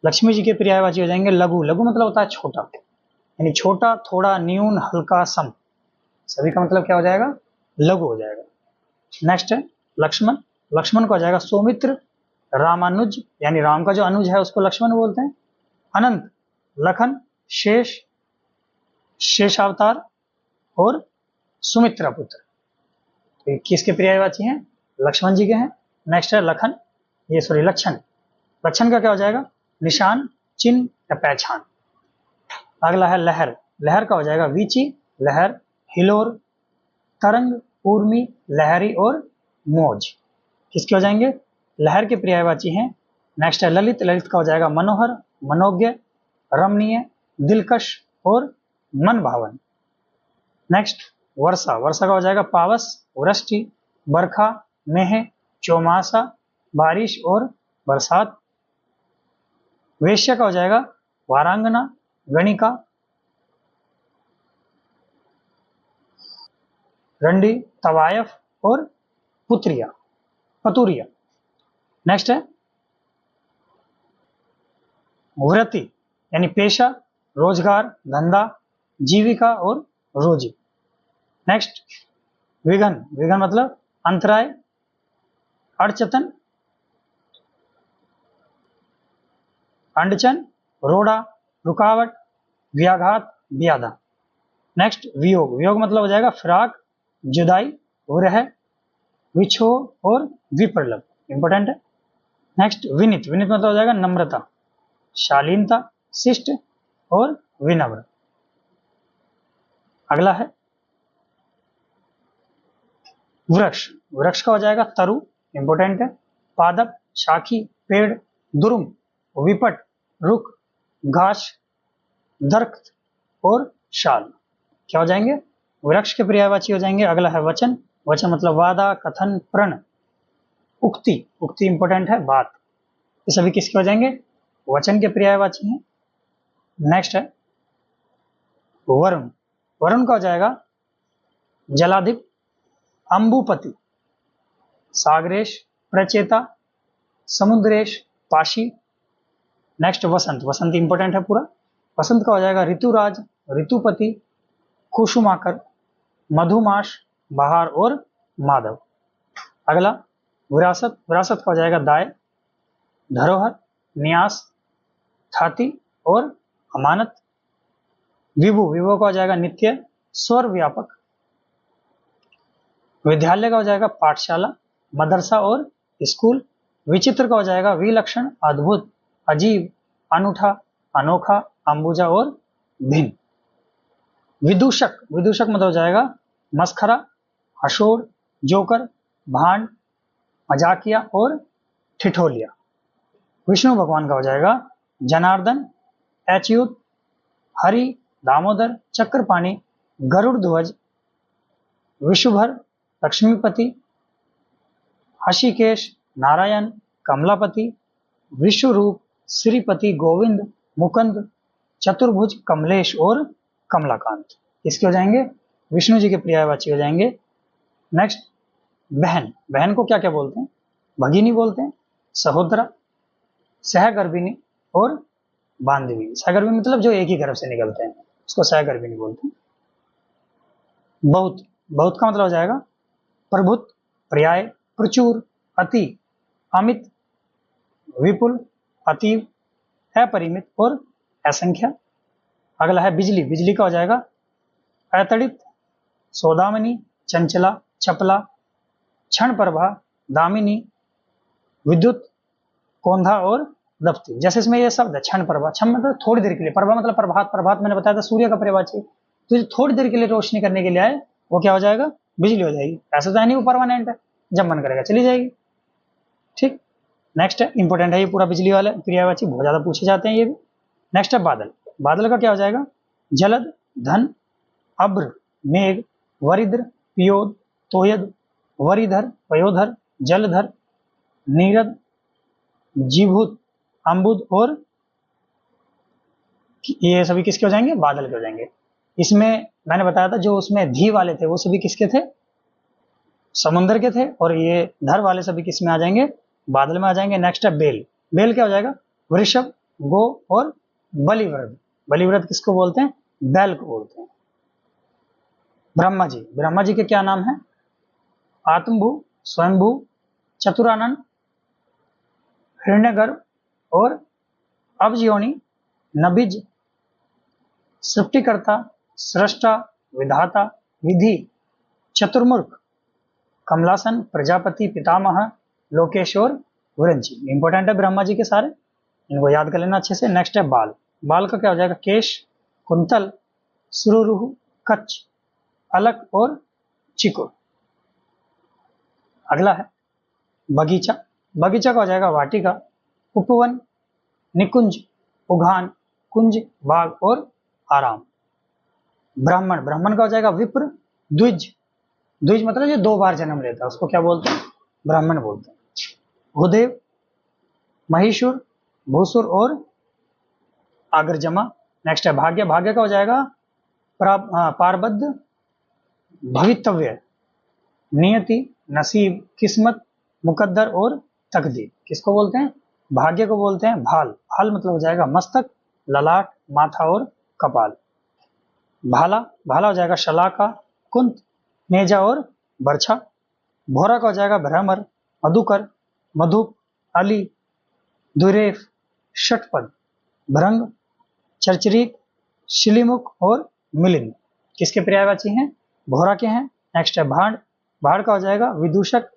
लक्ष्मी जी के पर्यायवाची हो जाएंगे। लघु, लघु मतलब होता है छोटा, यानी छोटा, थोड़ा, न्यून, हल्का, सम, सभी का मतलब क्या हो जाएगा? लघु हो जाएगा। नेक्स्ट है लक्ष्मण। लक्ष्मण का हो जाएगा सौमित्र, रामानुज, यानी राम का जो अनुज है उसको लक्ष्मण बोलते हैं। अनंत, लखन, शेष, शेषावतार और सुमित्रा पुत्र। तो ये किसके पर्यायवाची हैं? लक्ष्मण जी के हैं। नेक्स्ट है लखन, ये सॉरी लक्षण। लक्षण का क्या हो जाएगा? निशान, चिन्ह या पहचान। अगला है लहर। लहर का हो जाएगा वीची, लहर, हिलोर, तरंग, उर्मी, लहरी और मौज। किसके हो जाएंगे? लहर के पर्यायवाची हैं। नेक्स्ट है ललित। ललित का हो जाएगा मनोहर, मनोज्ञ, रमणीय, दिलकश और मन भावन। नेक्स्ट वर्षा। वर्षा का हो जाएगा पावस, वृष्टि, बरखा, मेह, चौमासा, बारिश और बरसात। वेश्या का हो जाएगा वारांगना, गणिका, रंडी, तवायफ और पुत्रिया, पतुरिया। नेक्स्ट है वृत्ति, यानी पेशा, रोजगार, धंधा, जीविका और रोजी। नेक्स्ट विघन। विघन मतलब अंतराय, अड़चन, अड़चन, रोड़ा, रुकावट, व्याघात, व्याधा। नेक्स्ट वियोग। वियोग मतलब हो जाएगा फिराक, जुदाई, विरह, विछोह और विप्रलभ। इंपॉर्टेंट है। नेक्स्ट विनित। विनित मतलब हो जाएगा नम्रता, शालीनता, शिष्ट और विनम्र। अगला है वृक्ष। वृक्ष का हो जाएगा तरु, इंपॉर्टेंट है, पादप, शाखी, पेड़, दुर्म, विपट, रुख, घास, दरख्त और शाल। क्या हो जाएंगे? वृक्ष के पर्यायवाची हो जाएंगे। अगला है वचन। वचन मतलब वादा, कथन, प्रण, उक्ति। उक्ति इंपॉर्टेंट है, बात। ये सभी किसके हो जाएंगे? वचन के पर्यायवाची हैं। नेक्स्ट है वरुण। वरुण का हो जाएगा जलाधिप, अंबुपति, सागरेश, प्रचेता, समुद्रेश, पाशी। नेक्स्ट वसंत। वसंत इंपॉर्टेंट है पूरा। वसंत का हो जाएगा ऋतुराज, ऋतुपति, कुसुमाकर, मधुमास, बहार और माधव। अगला विरासत। विरासत का हो जाएगा दाय, धरोहर, न्यास, ख्याति और अमानत। विभु। विभु का हो जाएगा नित्य, स्वर व्यापक। विद्यालय का हो जाएगा पाठशाला, मदरसा और स्कूल। विचित्र का हो जाएगा विलक्षण, अद्भुत, अजीब, अनूठा, अनोखा, अंबुजा और भिन्न। विदूषक। विदूषक मतलब हो जाएगा मस्खरा, हशोर, जोकर, भांड, मजाकिया और ठिठोलिया। विष्णु भगवान का हो जाएगा जनार्दन, अच्युत, हरि, दामोदर, चक्रपाणी, गरुड़ ध्वज, विशुभर, लक्ष्मीपति, हषिकेश, नारायण, कमलापति, विश्वरूप, श्रीपति, गोविंद, मुकुंद, चतुर्भुज, कमलेश और कमलाकांत। इसके हो जाएंगे? विष्णु जी के पर्यायवाची हो जाएंगे। नेक्स्ट बहन। बहन को क्या क्या बोलते हैं? भगिनी बोलते हैं, सहोदरा, सहगर्भिणी और बांधवी। सहगर्भिणी मतलब जो एक ही गर्भ से निकलते हैं, उसको सहगर्भिणी बोलते हैं। बहुत। बहुत का मतलब हो जाएगा प्रभुत, पर्याय, प्रचुर, अति, अमित, विपुल, अतीव, अपरिमित और असंख्य। अगला है बिजली। बिजली का हो जाएगा अतड़ित, सौदामिनी, चंचला, चपला, क्षण प्रभा, दामिनी, विद्युत, कौंधा और दफ्ती। जैसे इसमें ये शब्द है क्षण प्रभा। क्षण मतलब थोड़ी देर के लिए, प्रभा मतलब प्रभात। प्रभात मैंने बताया था सूर्य का पर्यायवाची। तो जो थोड़ी देर के लिए रोशनी करने के लिए आए वो क्या हो जाएगा? बिजली हो जाएगी। ऐसा तो है नहीं वो परमानेंट है, जब मन करेगा चली जाएगी। ठीक। नेक्स्ट है इंपॉर्टेंट है ये पूरा बिजली वाला पर्यायवाची, बहुत ज्यादा पूछे जाते हैं ये भी। नेक्स्ट है बादल। बादल का क्या हो जाएगा? जलद, धन, अब्र, मेघ, वरिद्र, पियोद, तोयद, वरिधर, पयोधर, जलधर, नीरद, जीभूत, अम्बुद और ये सभी किसके हो जाएंगे? बादल के हो जाएंगे। इसमें मैंने बताया था जो उसमें धी वाले थे वो सभी किसके थे, समुद्र के थे, और ये धर वाले सभी किस में आ जाएंगे, बादल में आ जाएंगे। नेक्स्ट है बेल, बेल क्या हो जाएगा, वृषभ, गो और बलिवृत। बलिवृत किसको बोलते हैं, बैल को बोलते हैं। ब्रह्मा जी, ब्रह्मा जी के क्या नाम है, आत्मभू, स्वयंभू, चतुरानंद, हिरण्यगर्भ और अवजयोनि, नबिज, सृष्टिकर्ता, सृष्टा, विधाता, विधि, चतुर्मुख, कमलासन, प्रजापति, पितामह, लोकेश्वर, विरंची। इंपॉर्टेंट है ब्रह्मा जी के सारे, इनको याद कर लेना अच्छे से। नेक्स्ट है बाल, बाल का क्या हो जाएगा, केश, कुंतल, सुरुह, कच्छ, अलक और चिकुर। अगला है बगीचा, बगीचा का हो जाएगा वाटिका, उपवन, निकुंज, उघान, कुंज, बाग और आराम। ब्राह्मण, ब्राह्मण का हो जाएगा विप्र, द्विज, द्विज मतलब जो 2 बार जन्म लेता है उसको क्या बोलते हैं, ब्राह्मण बोलते हैं। भूदेव, महिषुर, भूसुर और आगरजमा। नेक्स्ट है भाग्य, भाग्य का हो जाएगा पारबद्ध, भवितव्य, नियति, नसीब, किस्मत, मुकद्दर और तकदीर। किसको बोलते हैं, भाग्य को बोलते हैं भाल, भाल मतलब हो जाएगा मस्तक, ललाट, माथा और कपाल। भाला, भाला हो जाएगा शलाका, कुंत, नेजा और बरछा। भोरा का हो जाएगा भ्रमर, मधुकर, मधुप, अली, दुरेफ, षटपद, भ्रंग, चरचरीक, शिलीमुख और मिलिंद। किसके पर्यायवाची हैं, भोरा के हैं। नेक्स्ट है भाड़, भाड़ का हो जाएगा विदूषक,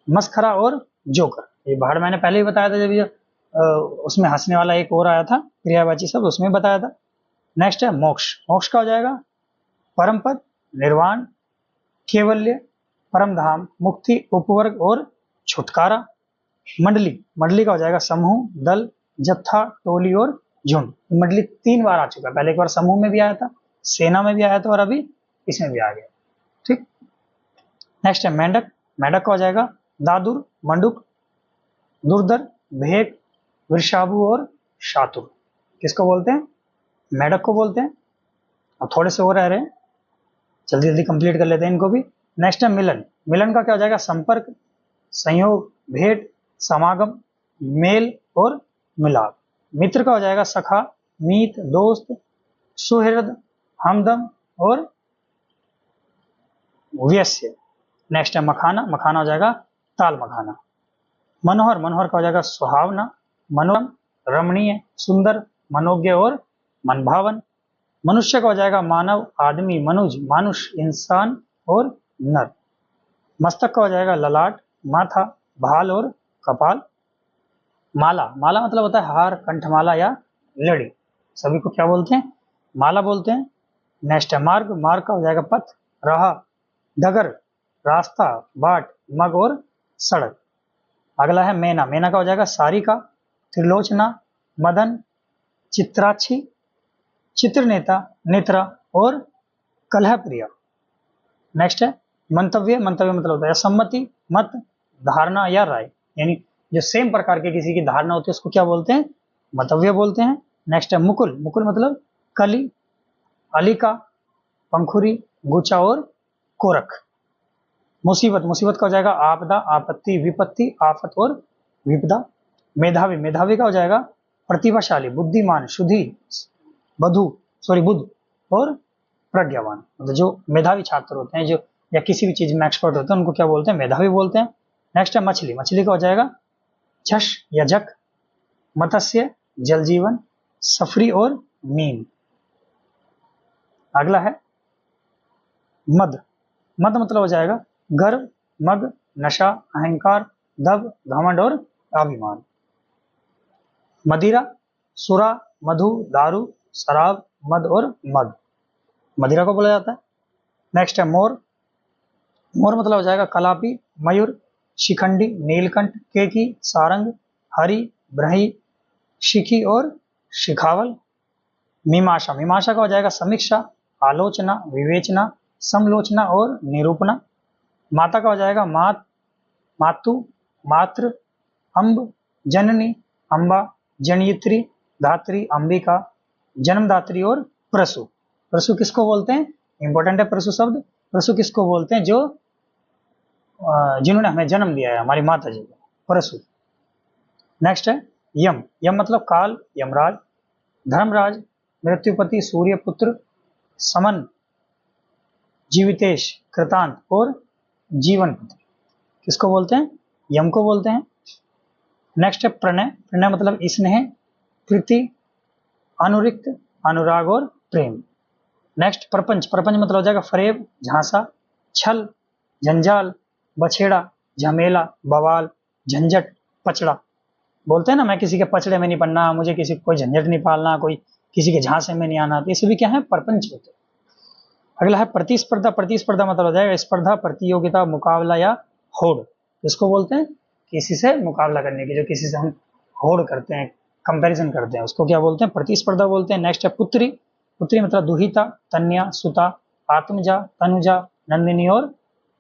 मस्खरा और जोकर। ये भाड़ मैंने पहले ही बताया था जब ये उसमें हंसने वाला एक और आया था पर्यायवाची शब्द, उसमें बताया था। नेक्स्ट है मोक्ष, मोक्ष का हो जाएगा परम पद, निर्वाण, केवल्य, परम धाम, मुक्ति, उपवर्ग और छुटकारा। मंडली, मंडली का हो जाएगा समूह, दल, जत्था, टोली और झुंड। मंडली 3 बार आ चुका है, पहले एक बार समूह में भी आया था, सेना में भी आया था और अभी इसमें भी आ गया। ठीक, नेक्स्ट है मेंढक, मेंढक का हो जाएगा दादुर, मंडुक, दुर्धर, भेक, वृषाभु और शातुर। किसको बोलते हैं, मेंढक को बोलते हैं। अब थोड़े से और रह रहे हैं, जल्दी जल्दी कंप्लीट कर लेते हैं इनको भी। नेक्स्ट है मिलन, मिलन का क्या हो जाएगा संपर्क, संयोग, भेंट, समागम, मेल और मिलाप। मित्र का हो जाएगा सखा, मीत, दोस्त, सुहृद, हमदम और व्यस्य। नेक्स्ट है मखाना, मखाना हो जाएगा ताल मखाना। मनोहर, मनोहर का हो जाएगा सुहावना, मनोरम, रमणीय, सुंदर, मनोज्ञ और मनभावन। मनुष्य का हो जाएगा मानव, आदमी, मनुज, मानुष, इंसान और नर। मस्तक का हो जाएगा ललाट, माथा, भाल और कपाल। माला, माला मतलब होता है हार, कंठमाला या लड़ी, सभी को क्या बोलते हैं, माला बोलते हैं। नेक्स्ट है मार्ग, मार्ग का हो जाएगा पथ, राह, डगर, रास्ता, बाट, मग और सड़क। अगला है मैना, मैना का हो जाएगा सारिका, त्रिलोचना, मदन, चित्राक्षी, चित्रनेता, नेत्रा और कलह प्रिया। नेक्स्ट है मंतव्य, मंतव्य मतलब होता है सम्मति, मत, धारणा या राय, यानी जो सेम प्रकार के किसी की धारणा होती है उसको क्या बोलते हैं, मतव्य बोलते हैं। नेक्स्ट है मुकुल, मुकुल मतलब कली, अलिका, पंखुरी, गुचा और कोरख। मुसीबत, मुसीबत का हो जाएगा आपदा, आपत्ति, विपत्ति, आफत और विपदा। मेधावी, मेधावी का हो जाएगा प्रतिभाशाली, बुद्धिमान, शुद्धि, बुद्ध और प्रज्ञावान। मतलब जो मेधावी छात्र होते हैं, जो या किसी भी चीज में एक्सपर्ट होते हैं, उनको क्या बोलते हैं, मेधावी बोलते हैं। नेक्स्ट है मछली, मछली का हो जाएगा झश या जक, मत्स्य, जल जीवन, सफरी और मीन। अगला है मद, मद मतलब हो जाएगा गर्व, मग, नशा, अहंकार, दब, घमंड और अभिमान। मदिरा, सुरा, मधु, दारू, शराब, मद और मद, मदिरा को बोला जाता है। नेक्स्ट है मोर, मोर मतलब हो जाएगा कलापी, मयूर, शिखंडी, नीलकंठ, केकी, सारंग, हरि, ब्रही, शिखी और शिखावल। मीमांसा, मीमांसा का हो जाएगा समीक्षा, आलोचना, विवेचना, समलोचना और निरूपणा। माता का हो जाएगा मात, मातु, मातृ, अम्ब, जननी, अम्बा, जनयित्री, धात्री, अंबिका, जन्मदात्री और प्रसु। प्रसु किसको बोलते हैं, इंपॉर्टेंट है प्रसु शब्द। प्रसु किसको बोलते हैं, जो जिन्होंने हमें जन्म दिया है, हमारी माता जी को, प्रसु। नेक्स्ट है यम। यम मतलब काल, यमराज। धर्मराज, मृत्युपति, सूर्यपुत्र, समन, जीवितेश, कृतांत और जीवन पुत्र, किसको बोलते हैं, यम को बोलते हैं। नेक्स्ट है प्रणय। प्रणय मतलब स्नेह, प्रीति, अनुरिक्त, अनुराग और प्रेम। नेक्स्ट प्रपंच। प्रपंच मतलब हो जाएगा फरेब, झांसा, छल, जंजाल, बछेड़ा, झमेला, बवाल, झंझट, पचड़ा। बोलते हैं ना, मैं किसी के पचड़े में नहीं पड़ना, मुझे किसी कोई झंझट नहीं पालना, कोई किसी के झांसे में नहीं आना, तो ये सभी क्या है, प्रपंच होते हैं। अगला है प्रतिस्पर्धा। प्रतिस्पर्धा मतलब हो जाएगा स्पर्धा, प्रतियोगिता, मुकाबला या होड़। इसको बोलते हैं किसी से मुकाबला करने की, जो किसी से हम होड़ करते हैं, कंपैरिजन करते हैं, उसको क्या बोलते हैं, प्रतिस्पर्धा बोलते हैं। नेक्स्ट है पुत्री। पुत्री मतलब दुहिता, कन्या, सुता, आत्मजा, तनुजा, नंदिनी और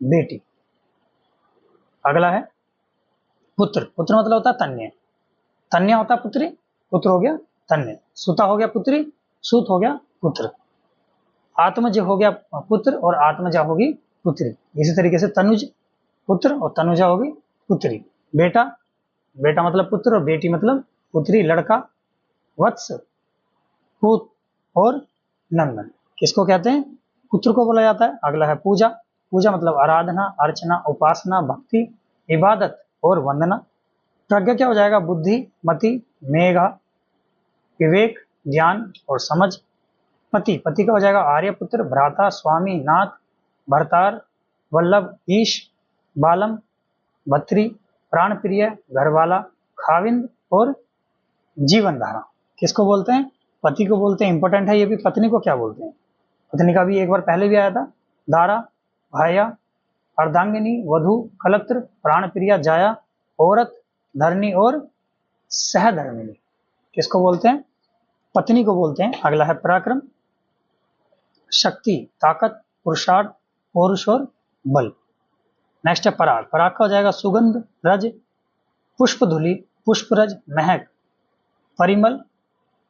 बेटी। अगला है पुत्र। पुत्र मतलब होता है तन्य। तन्या होता है पुत्री, पुत्र हो गया तन्य। सुता हो गया पुत्री, सुत हो गया पुत्र। आत्मज हो गया पुत्र और आत्मजा होगी पुत्री। इसी तरीके से तनुज पुत्र और तनुजा होगी पुत्री। बेटा, बेटा मतलब पुत्र और बेटी मतलब पुत्री। लड़का, वत्स, पुत और नंदन, किसको कहते हैं, पुत्र को बोला जाता है। अगला है पूजा। पूजा मतलब आराधना, अर्चना, उपासना, भक्ति, इबादत और वंदना। प्रज्ञा क्या हो जाएगा, बुद्धि, मति, मेघा, विवेक, ज्ञान और समझ। पति। पति का हो जाएगा आर्यपुत्र, भ्राता, स्वामी, नाथ, भरतार, वल्लभ, ईश, बालम, भत्री, प्राण प्रिय, घरवाला, खाविंद और जीवन धारा। किसको बोलते हैं, पति को बोलते हैं। इंपॉर्टेंट है ये भी। पत्नी को क्या बोलते हैं, पत्नी का भी एक बार पहले भी आया था। दारा, भाया, अर्धांगिनी, वधु, कलत्र, प्राण प्रिया, जाया, औरत, धरनी और सहधर्मिणी, किसको बोलते हैं, पत्नी को बोलते हैं। अगला है पराक्रम, शक्ति, ताकत, पुरुषार्थ, पौरुष और बल। नेक्स्ट है पराग। पराग का हो जाएगा सुगंध, रज, पुष्प धुली, पुष्परज, महक, परिमल,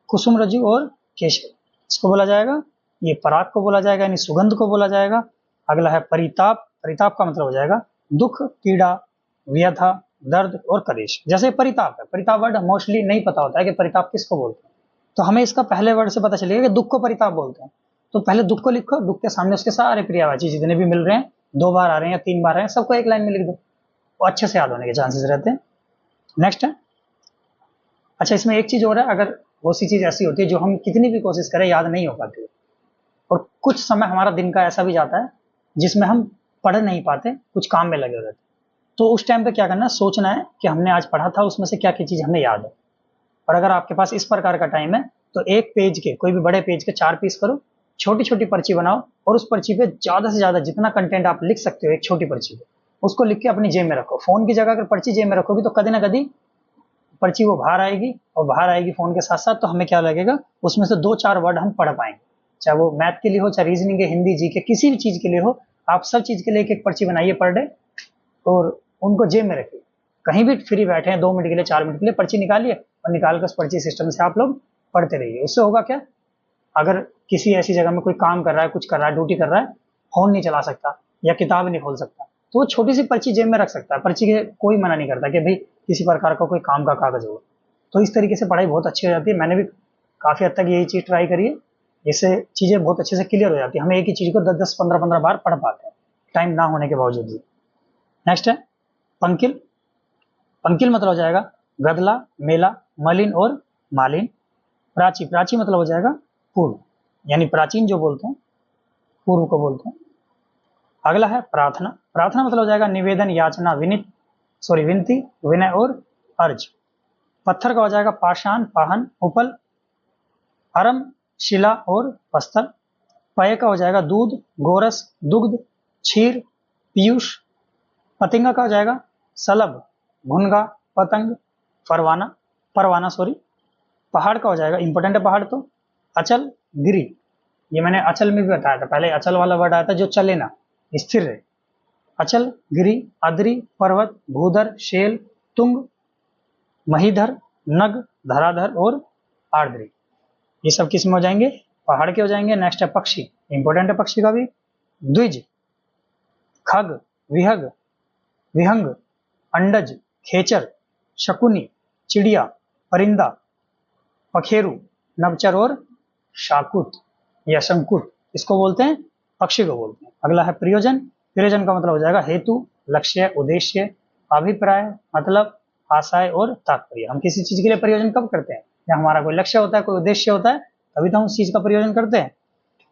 कुसुम रजु और केशर, इसको बोला जाएगा, ये पराग को बोला जाएगा, यानी सुगंध को बोला जाएगा। अगला है परिताप। परिताप का मतलब हो जाएगा दुख, पीड़ा, व्यथा, दर्द और कलेश। जैसे परिताप है, परिताप वर्ड मोस्टली नहीं पता होता है कि परिताप किसको बोलते हैं, तो हमें इसका पहले वर्ड से पता चलेगा कि दुख को परिताप बोलते हैं। तो पहले दुख को लिखो, दुख के सामने उसके सारे पर्यायवाची जितने भी मिल रहे हैं, 2 बार आ रहे हैं या 3 बार आ रहे हैं, सबको एक लाइन में लिख दो, वो अच्छे से याद होने के चांसेस रहते हैं। नेक्स्ट है, अच्छा इसमें एक चीज और है, अगर बहुत सी चीज ऐसी होती है जो हम कितनी भी कोशिश करें याद नहीं हो पाती, और कुछ समय हमारा दिन का ऐसा भी जाता है जिसमें हम पढ़ नहीं पाते, कुछ काम में लगे रहते, तो उस टाइम पे क्या करना है, सोचना है कि हमने आज पढ़ा था उसमें से क्या क्या चीज हमें याद है। और अगर आपके पास इस प्रकार का टाइम है तो एक पेज के, कोई भी बड़े पेज के 4 पीस करो, छोटी छोटी पर्ची बनाओ और उस पर्ची पे ज्यादा से ज्यादा जितना कंटेंट आप लिख सकते हो एक छोटी पर्ची पे, उसको लिख के अपनी जेब में रखो। फोन की जगह अगर पर्ची जेब में रखोगी तो कभी ना कभी पर्ची वो बाहर आएगी, और बाहर आएगी फोन के साथ साथ, तो हमें क्या लगेगा, उसमें से 2-4 वर्ड हम पढ़ पाएंगे, चाहे वो मैथ के लिए हो, चाहे रीजनिंग के, हिंदी, जी के, किसी भी चीज के लिए हो। आप सब चीज के लिए एक एक पर्ची बनाइए पर डे और उनको जेब में रखिए। कहीं भी फ्री बैठे हैं 2 मिनट के लिए, 4 मिनट के लिए, पर्ची निकालिए और निकाल कर उस पर्ची सिस्टम से आप लोग पढ़ते रहिए। उससे होगा क्या, अगर किसी ऐसी जगह में कोई काम कर रहा है, कुछ कर रहा है, ड्यूटी कर रहा है, फोन नहीं चला सकता या किताब नहीं खोल सकता, तो वो छोटी सी पर्ची जेब में रख सकता है। पर्ची के कोई मना नहीं करता कि भाई किसी प्रकार का कोई काम का कागज होगा। तो इस तरीके से पढ़ाई बहुत अच्छी हो जाती है। मैंने भी काफी हद तक यही चीज ट्राई करी है, इससे चीजें बहुत अच्छे से क्लियर हो जाती है। हम एक ही चीज को 10-10, 15-15 बार पढ़ पाते हैं, टाइम ना होने के बावजूद भी। नेक्स्ट है पंकिल। पंकिल मतलब हो जाएगा गदला, मेला, मलिन और मालिन। प्राची। प्राची मतलब हो जाएगा पूर्व, यानी प्राचीन जो बोलते हैं, पूर्व को बोलते हैं। अगला है प्रार्थना। प्रार्थना मतलब हो जाएगा निवेदन, याचना, विनती, विनय और अर्ज। पत्थर का हो जाएगा पाषाण, पाहन, उपल, अरम, शिला और पत्थर। पय का हो जाएगा दूध, गोरस, दुग्ध, क्षीर, पीयूष। पतिंगा का हो जाएगा सलभ, भुनगा, पतंग, परवाना, परवाना सॉरी। पहाड़ का हो जाएगा, इंपॉर्टेंट है पहाड़ तो, अचल, गिरी। ये मैंने अचल में भी बताया था, पहले अचल वाला वर्ड आया था जो चले ना, स्थिर रहे। अचल, गिरी, अद्री, पर्वत, भूधर, शेल, तुंग, महीधर, नग, धराधर और आर्द्री। ये सब किस में हो जाएंगे, पहाड़ के हो जाएंगे। नेक्स्ट है पक्षी, इंपॉर्टेंट है पक्षी का भी। द्विज, खग, विहग, विहंग, अंडज, खेचर, शकुनी, चिड़िया, परिंदा, पखेरु, नवचर और शाकुत या शंकुत, इसको बोलते हैं पक्षी को बोलते हैं। अगला है प्रयोजन। प्रयोजन का मतलब हो जाएगा हेतु, लक्ष्य, उद्देश्य, अभिप्राय, मतलब, आशय और तात्पर्य। हम किसी चीज के लिए प्रयोजन कब करते हैं? या हमारा कोई लक्ष्य होता है, कोई उद्देश्य होता है, तभी तो हम उस चीज का प्रयोजन करते हैं।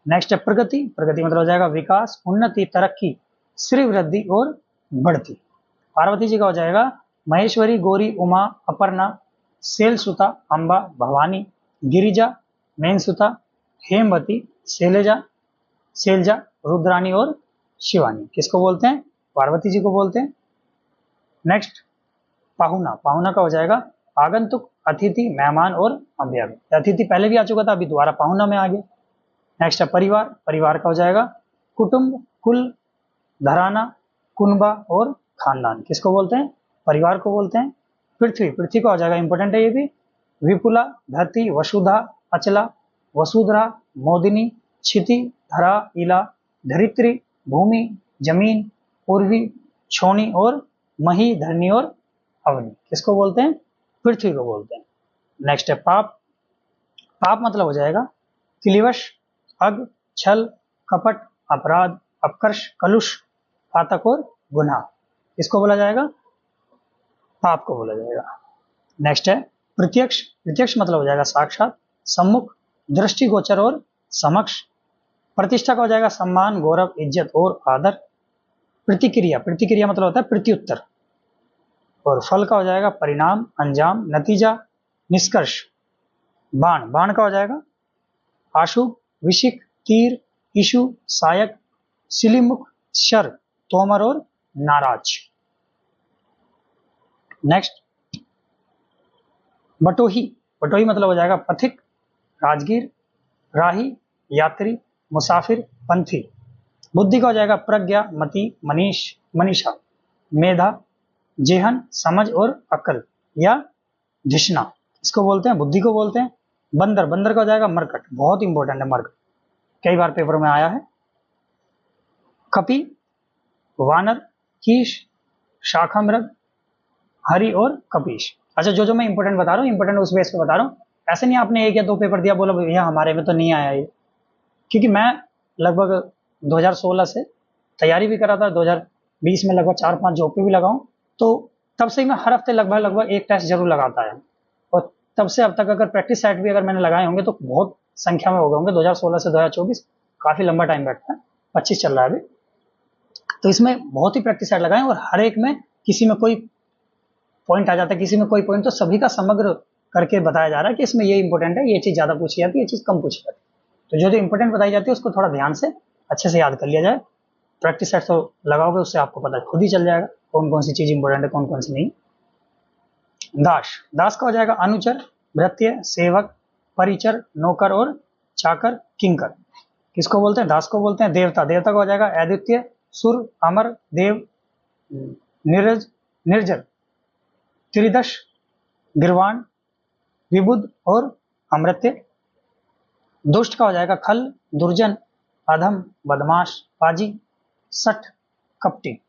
नेक्स्ट है प्रगति। प्रगति मतलब हो जाएगा विकास, उन्नति, तरक्की, श्री वृद्धि और बढ़ती। पार्वती जी का हो जाएगा महेश्वरी, गौरी, उमा, अपर्णा, शैलसुता, अंबा, भवानी, गिरिजा, मेनसुता, हेमवती, शैलजा, शैलजा, रुद्रानी और शिवानी, किसको बोलते हैं? पार्वती जी को बोलते हैं। नेक्स्ट पाहुना। पाहुना का हो जाएगा आगंतुक, अतिथि, मेहमान और अभ्यागत। अतिथि पहले भी आ चुका था, अभी दोबारा पाहुना में आ गया। नेक्स्ट है परिवार। परिवार का हो जाएगा कुटुंब, कुल, घराना, कुनबा और खानदान, किसको बोलते हैं? परिवार को बोलते हैं। पृथ्वी। पृथ्वी का हो जाएगा इंपॉर्टेंट है ये भी, विपुला, धरती, वसुधा, अचला, वसुधरा, मोदिनी, क्षिति, धरा, इला, धरित्री, भूमि, जमीन, पूर्वी, छोणी और मही, धरनी और अवनी, किसको बोलते हैं? पृथ्वी को बोलते हैं। नेक्स्ट है पाप। पाप मतलब हो जाएगा क्लिवश, अग, छल, कपट, अपराध, अपकर्ष, कलुष, पातक और गुनाह, इसको बोला जाएगा? पाप को बोला जाएगा। नेक्स्ट है प्रत्यक्ष। प्रत्यक्ष मतलब हो जाएगा साक्षात, सम्मुख, दृष्टिगोचर और समक्ष। प्रतिष्ठा का हो जाएगा सम्मान, गौरव, इज्जत और आदर। प्रतिक्रिया। प्रतिक्रिया मतलब होता है प्रत्युत्तर। और फल का हो जाएगा परिणाम, अंजाम, नतीजा, निष्कर्ष। बाण। बाण का हो जाएगा आशुभ, विशिक, तीर, इशु, सायक, शिलीमुख, शर, तोमर और नाराज। नेक्स्ट बटोही। बटोही मतलब हो जाएगा पथिक, राजगीर, राही, यात्री, मुसाफिर, पंथी। बुद्धि का हो जाएगा प्रज्ञा, मति, मनीष, मनीषा, मेधा, जेहन, समझ और अकल या धिषणा, इसको बोलते हैं, बुद्धि को बोलते हैं। बंदर। बंदर का हो जाएगा मरकट, बहुत इंपॉर्टेंट है मरकट, कई बार पेपर में आया है। कपि, वानर, कीश, शाखा मृग, हरि और कपीश। अच्छा, जो जो मैं इंपॉर्टेंट बता रहा हूँ, इंपॉर्टेंट उस बेस पे बता रहा हूँ, ऐसे नहीं आपने एक या दो पेपर दिया बोला भैया हमारे में तो नहीं आया ये, क्योंकि मैं लगभग 2016 से तैयारी भी करा था, 2020 में लगभग 4-5 जॉब पे भी लगाऊं, तो तब से ही मैं हर हफ्ते लगभग एक टेस्ट जरूर लगाता है। और तब से अब तक अगर प्रैक्टिस सेट भी अगर मैंने लगाए होंगे तो बहुत संख्या में हो गए होंगे। 2016 से 2024 काफी लंबा टाइम बैठता है, 25 चल रहा है अभी, तो इसमें बहुत ही प्रैक्टिस सेट लगाए और हर एक में किसी में कोई पॉइंट आ जाता है, किसी में कोई पॉइंट, तो सभी का समग्र करके बताया जा रहा है कि इसमें ये इंपॉर्टेंट है, ये चीज ज्यादा पूछी जाती है, ये चीज कम पूछी जाती है। तो जो जो इंपॉर्टेंट बताई जाती है उसको थोड़ा ध्यान से अच्छे से याद कर लिया जाए। प्रैक्टिस सेट तो लगाओगे, उससे आपको पता खुद ही चल जाएगा कौन कौन सी चीज इंपॉर्टेंट है, कौन कौन सी नहीं। दास। दास का हो जाएगा अनुचर, भृत्य, सेवक, परिचर, नौकर और चाकर, किंकर, किसको बोलते हैं? दास को बोलते हैं। देवता। देवता का हो जाएगा अद्वितीय, सुर, अमर, देव, नीरज, निर्जर, त्रिदश, गिरवाण, विबुध और अमृत्य। दुष्ट का हो जाएगा खल, दुर्जन, अधम, बदमाश, पाजी, सठ, कपटी।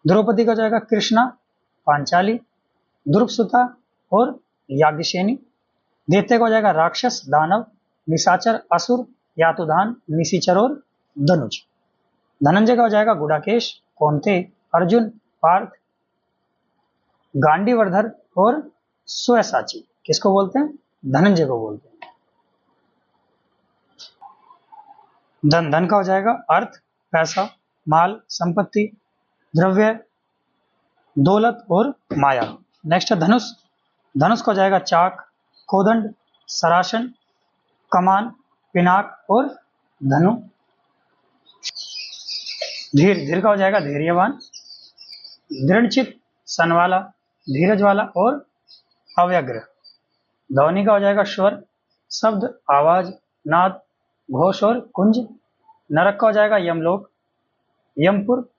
द्रौपदी का हो जाएगा कृष्णा, पांचाली, दुर्गसुता और याज्ञसेनी। दैत्य का हो जाएगा राक्षस, दानव, निशाचर, असुर, यातुधान, निशिचर और धनुज। धनंजय का हो जाएगा गुडाकेश, कौंते, अर्जुन, पार्थ, गांडीवर्धर और स्वयसाची, किसको बोलते हैं? धनंजय को बोलते हैं। धन। धन का हो जाएगा अर्थ, पैसा, माल, संपत्ति, द्रव्य, दौलत और माया। नेक्स्ट है धनुष। धनुष का हो जाएगा चाक, कोदंड, सरासन, कमान, पिनाक और धनु। धीर। धीर का हो जाएगा धैर्यवान, दृढ़चित, सन वाला, धीरज वाला और अव्यग्र। ध्वनि का हो जाएगा स्वर, शब्द, आवाज, नाद, घोष और कुंज। नरक का हो जाएगा यमलोक, यमपुर,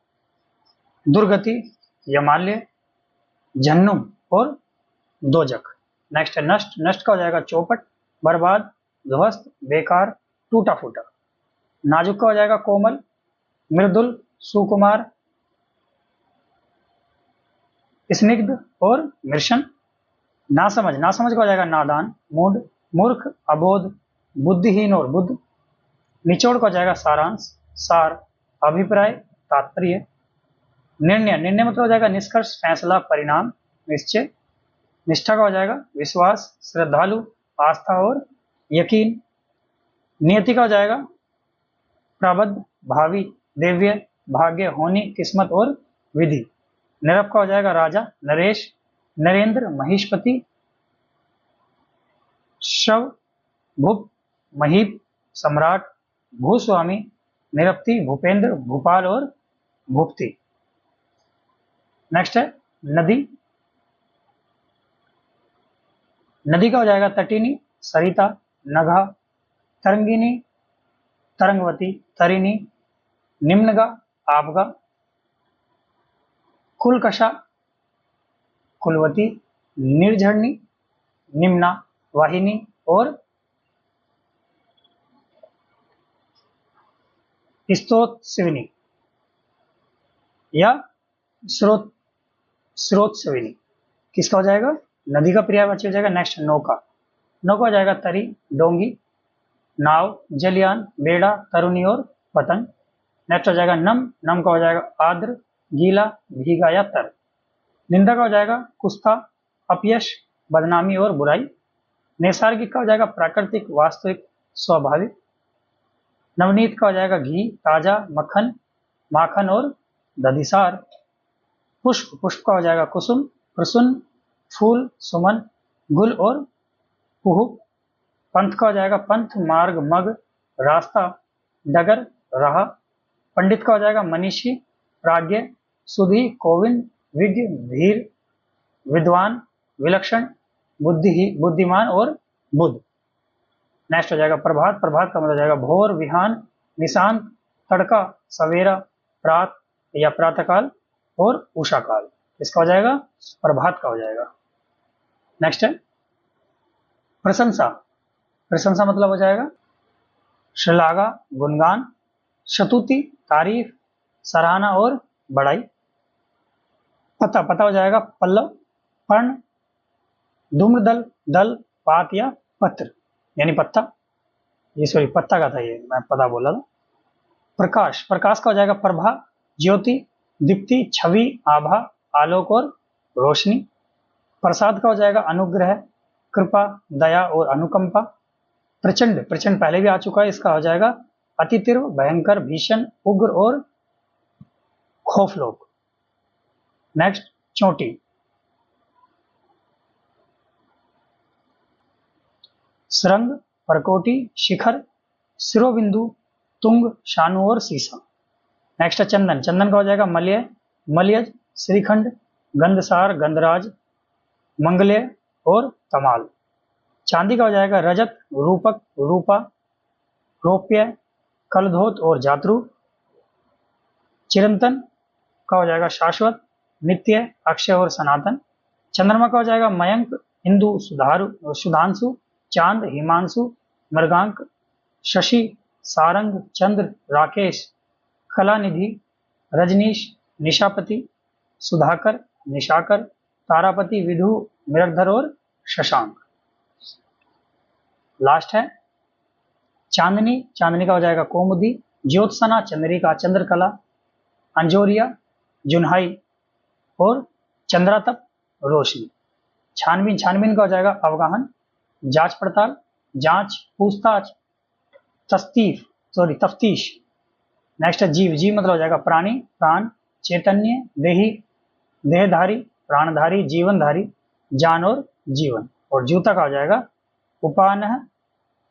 दुर्गति, यमाल्य, जहन्नुम और दोजक। नेक्स्ट है नष्ट। नष्ट का हो जाएगा चौपट, बर्बाद, ध्वस्त, बेकार, टूटा फूटा। नाजुक का हो जाएगा कोमल, मृदुल, सुकुमार, स्निग्ध और मिर्शन। नासमझ, नासमझ का हो जाएगा नादान, मूढ़, मूर्ख, अबोध, बुद्धिहीन और बुद्ध। निचोड़ का हो जाएगा सारांश, सार, अभिप्राय, तात्पर्य। निर्णय, निर्णय मतलब हो जाएगा निष्कर्ष, फैसला, परिणाम, निश्चय। निष्ठा का हो जाएगा विश्वास, श्रद्धालु, आस्था और यकीन। नियति का हो जाएगा प्रबद्ध, भावी, दिव्य, भाग्य, होनी, किस्मत और विधि। निरप का हो जाएगा राजा, नरेश, नरेंद्र, महिष्पति, शव, भूप, महीप, सम्राट, भूस्वामी, निरप्ति, भूपेंद्र, भूपाल और भूपति। नेक्स्ट है नदी। नदी का हो जाएगा तटिनी, सरिता, नघा, तरंगिनी, तरंगवती, तरिणी, निम्नगा, आपगा, कुलकषा, कुलवती, निर्झरणी, निम्ना, वाहिनी और स्तोत्रस्विनी या स्रोत स्रोतस्विनी। किसका हो जाएगा? नदी का पर्यायवाची हो जाएगा। नेक्स्ट नौका। नौका हो जाएगा तरी, डोंगी, नाव, जलयान, बेड़ा, तरुणी और पतंग। नेक्स्ट हो जाएगा नम। नम का हो जाएगा आर्द्र, गीला, भीगा या तर। निंदा का हो जाएगा कुत्सा, अपयश, बदनामी और बुराई। नैसर्गिक का हो जाएगा प्राकृतिक, वास्तविक, स्वाभाविक। नवनीत का हो जाएगा घी, ताजा, मक्खन, माखन और दधिसार। पुष्प, पुष्प का हो जाएगा कुसुम, प्रसन्न, फूल, सुमन, गुल और कुहुक। पंथ का हो जाएगा पंथ, मार्ग, मग, रास्ता, डगर, राह। पंडित का हो जाएगा मनीषी, प्राज्ञ, सुधी, कोविंद, विज्ञ, धीर, विद्वान, विलक्षण, बुद्धिमान और बुद्ध। नेक्स्ट हो जाएगा प्रभात। प्रभात का मतलब हो जाएगा भोर, विहान, निशांत, तड़का, सवेरा, प्रात या प्रातःकाल और उषा काल। इसका हो जाएगा प्रभात का हो जाएगा। नेक्स्ट है प्रशंसा। प्रशंसा मतलब हो जाएगा श्लाघा, गुणगान, स्तुति, तारीफ, सराहना और बड़ाई। पता, पता हो जाएगा पल्लव, पर्ण, धूम्रदल, दल, पात या पत्र यानी पत्ता। ये सॉरी पत्ता का था, ये मैं पता बोला था। प्रकाश, प्रकाश का हो जाएगा प्रभा, ज्योति, दीप्ति, छवि, आभा, आलोक और रोशनी। प्रसाद का हो जाएगा अनुग्रह, कृपा, दया और अनुकंपा। प्रचंड, प्रचंड पहले भी आ चुका है, इसका हो जाएगा अति तीव्र, भयंकर, भीषण, उग्र और खौफनाक। नेक्स्ट चोटी। सुरंग, परकोटी, शिखर, शिरोबिंदु, तुंग, शानु और सीसा। नेक्स्ट है चंदन। चंदन का हो जाएगा मलय, मलयज, श्रीखंड, गंधसार, गंधराज, मंगल्य और तमाल। चांदी का हो जाएगा रजत, रूपक, रूपा, रौप्य, कलधोत और जातरू। चिरंतन का हो जाएगा शाश्वत, नित्य, अक्षय और सनातन। चंद्रमा का हो जाएगा मयंक, इंदु, सुधांशु, चांद, हिमांशु, मृगांक, शशि, सारंग, चंद्र, राकेश, कलानिधि, रजनीश, निशापति, सुधाकर, निशाकर, तारापति, विधु, मृगधर और शशांक। लास्ट है चांदनी। चांदनी का हो जाएगा कौमुदी, ज्योत्सना, चंद्रिका, चंद्रकला, अंजोरिया, जुन्हाई और चंद्रातप, रोशनी। छानबीन, छानबीन का हो जाएगा अवगाहन, जांच पड़ताल, जांच, पूछताछ, तफ्तीश। नेक्स्ट है जीव। जीव मतलब हो जाएगा प्राणी, प्राण, चैतन्य, देही, देहधारी, प्राणधारी, जीवनधारी, जान और जीवन। और जूता का हो जाएगा उपानह,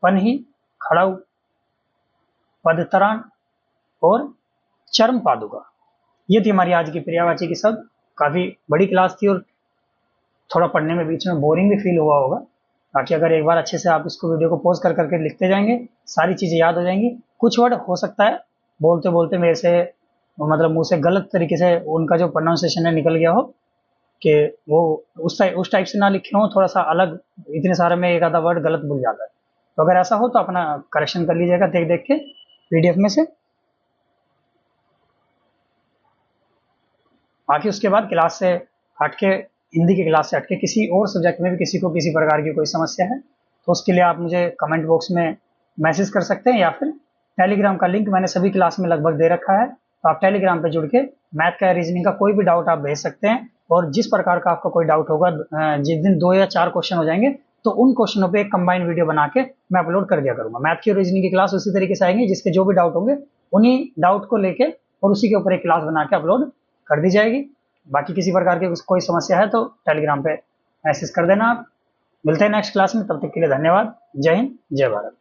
पनही, खड़ाऊ, पदतराण और चर्म पादुका। ये थी हमारी आज की पर्यायवाची की शब्द। काफी बड़ी क्लास थी और थोड़ा पढ़ने में बीच में बोरिंग भी फील हुआ होगा। बाकी अगर एक बार अच्छे से आप इसको वीडियो को पॉज कर करके लिखते जाएंगे, सारी चीजें याद हो जाएंगी। कुछ वर्ड हो सकता है बोलते बोलते मेरे से मतलब मुंह से गलत तरीके से उनका जो प्रोनाउंसिएशन है निकल गया हो, कि वो उस टाइप से ना लिखे हो, थोड़ा सा अलग। इतने सारे में एक आधा वर्ड गलत भूल जाता है, तो अगर ऐसा हो तो अपना करेक्शन कर लीजिएगा देख देख के पीडीएफ में से। बाकी उसके बाद क्लास से हट के, हिंदी की क्लास से हट के किसी और सब्जेक्ट में भी किसी को किसी प्रकार की कोई समस्या है तो उसके लिए आप मुझे कमेंट बॉक्स में मैसेज कर सकते हैं, या फिर टेलीग्राम का लिंक मैंने सभी क्लास में लगभग दे रखा है, तो आप टेलीग्राम पे जुड़ के मैथ का, रीजनिंग का कोई भी डाउट आप भेज सकते हैं। और जिस प्रकार का आपका कोई डाउट होगा, जिस दिन 2 या 4 क्वेश्चन हो जाएंगे तो उन क्वेश्चनों पे एक कंबाइंड वीडियो बना के मैं अपलोड कर दिया करूंगा। मैथ की और रीजनिंग की क्लास उसी तरीके से आएंगे, जिसके जो भी डाउट होंगे उन्हीं डाउट को लेके और उसी के ऊपर एक क्लास बना के अपलोड कर दी जाएगी। बाकी किसी प्रकार की कोई समस्या है तो टेलीग्राम पे मैसेज कर देना आप। मिलते हैं नेक्स्ट क्लास में, तब तक के लिए धन्यवाद। जय हिंद, जय भारत।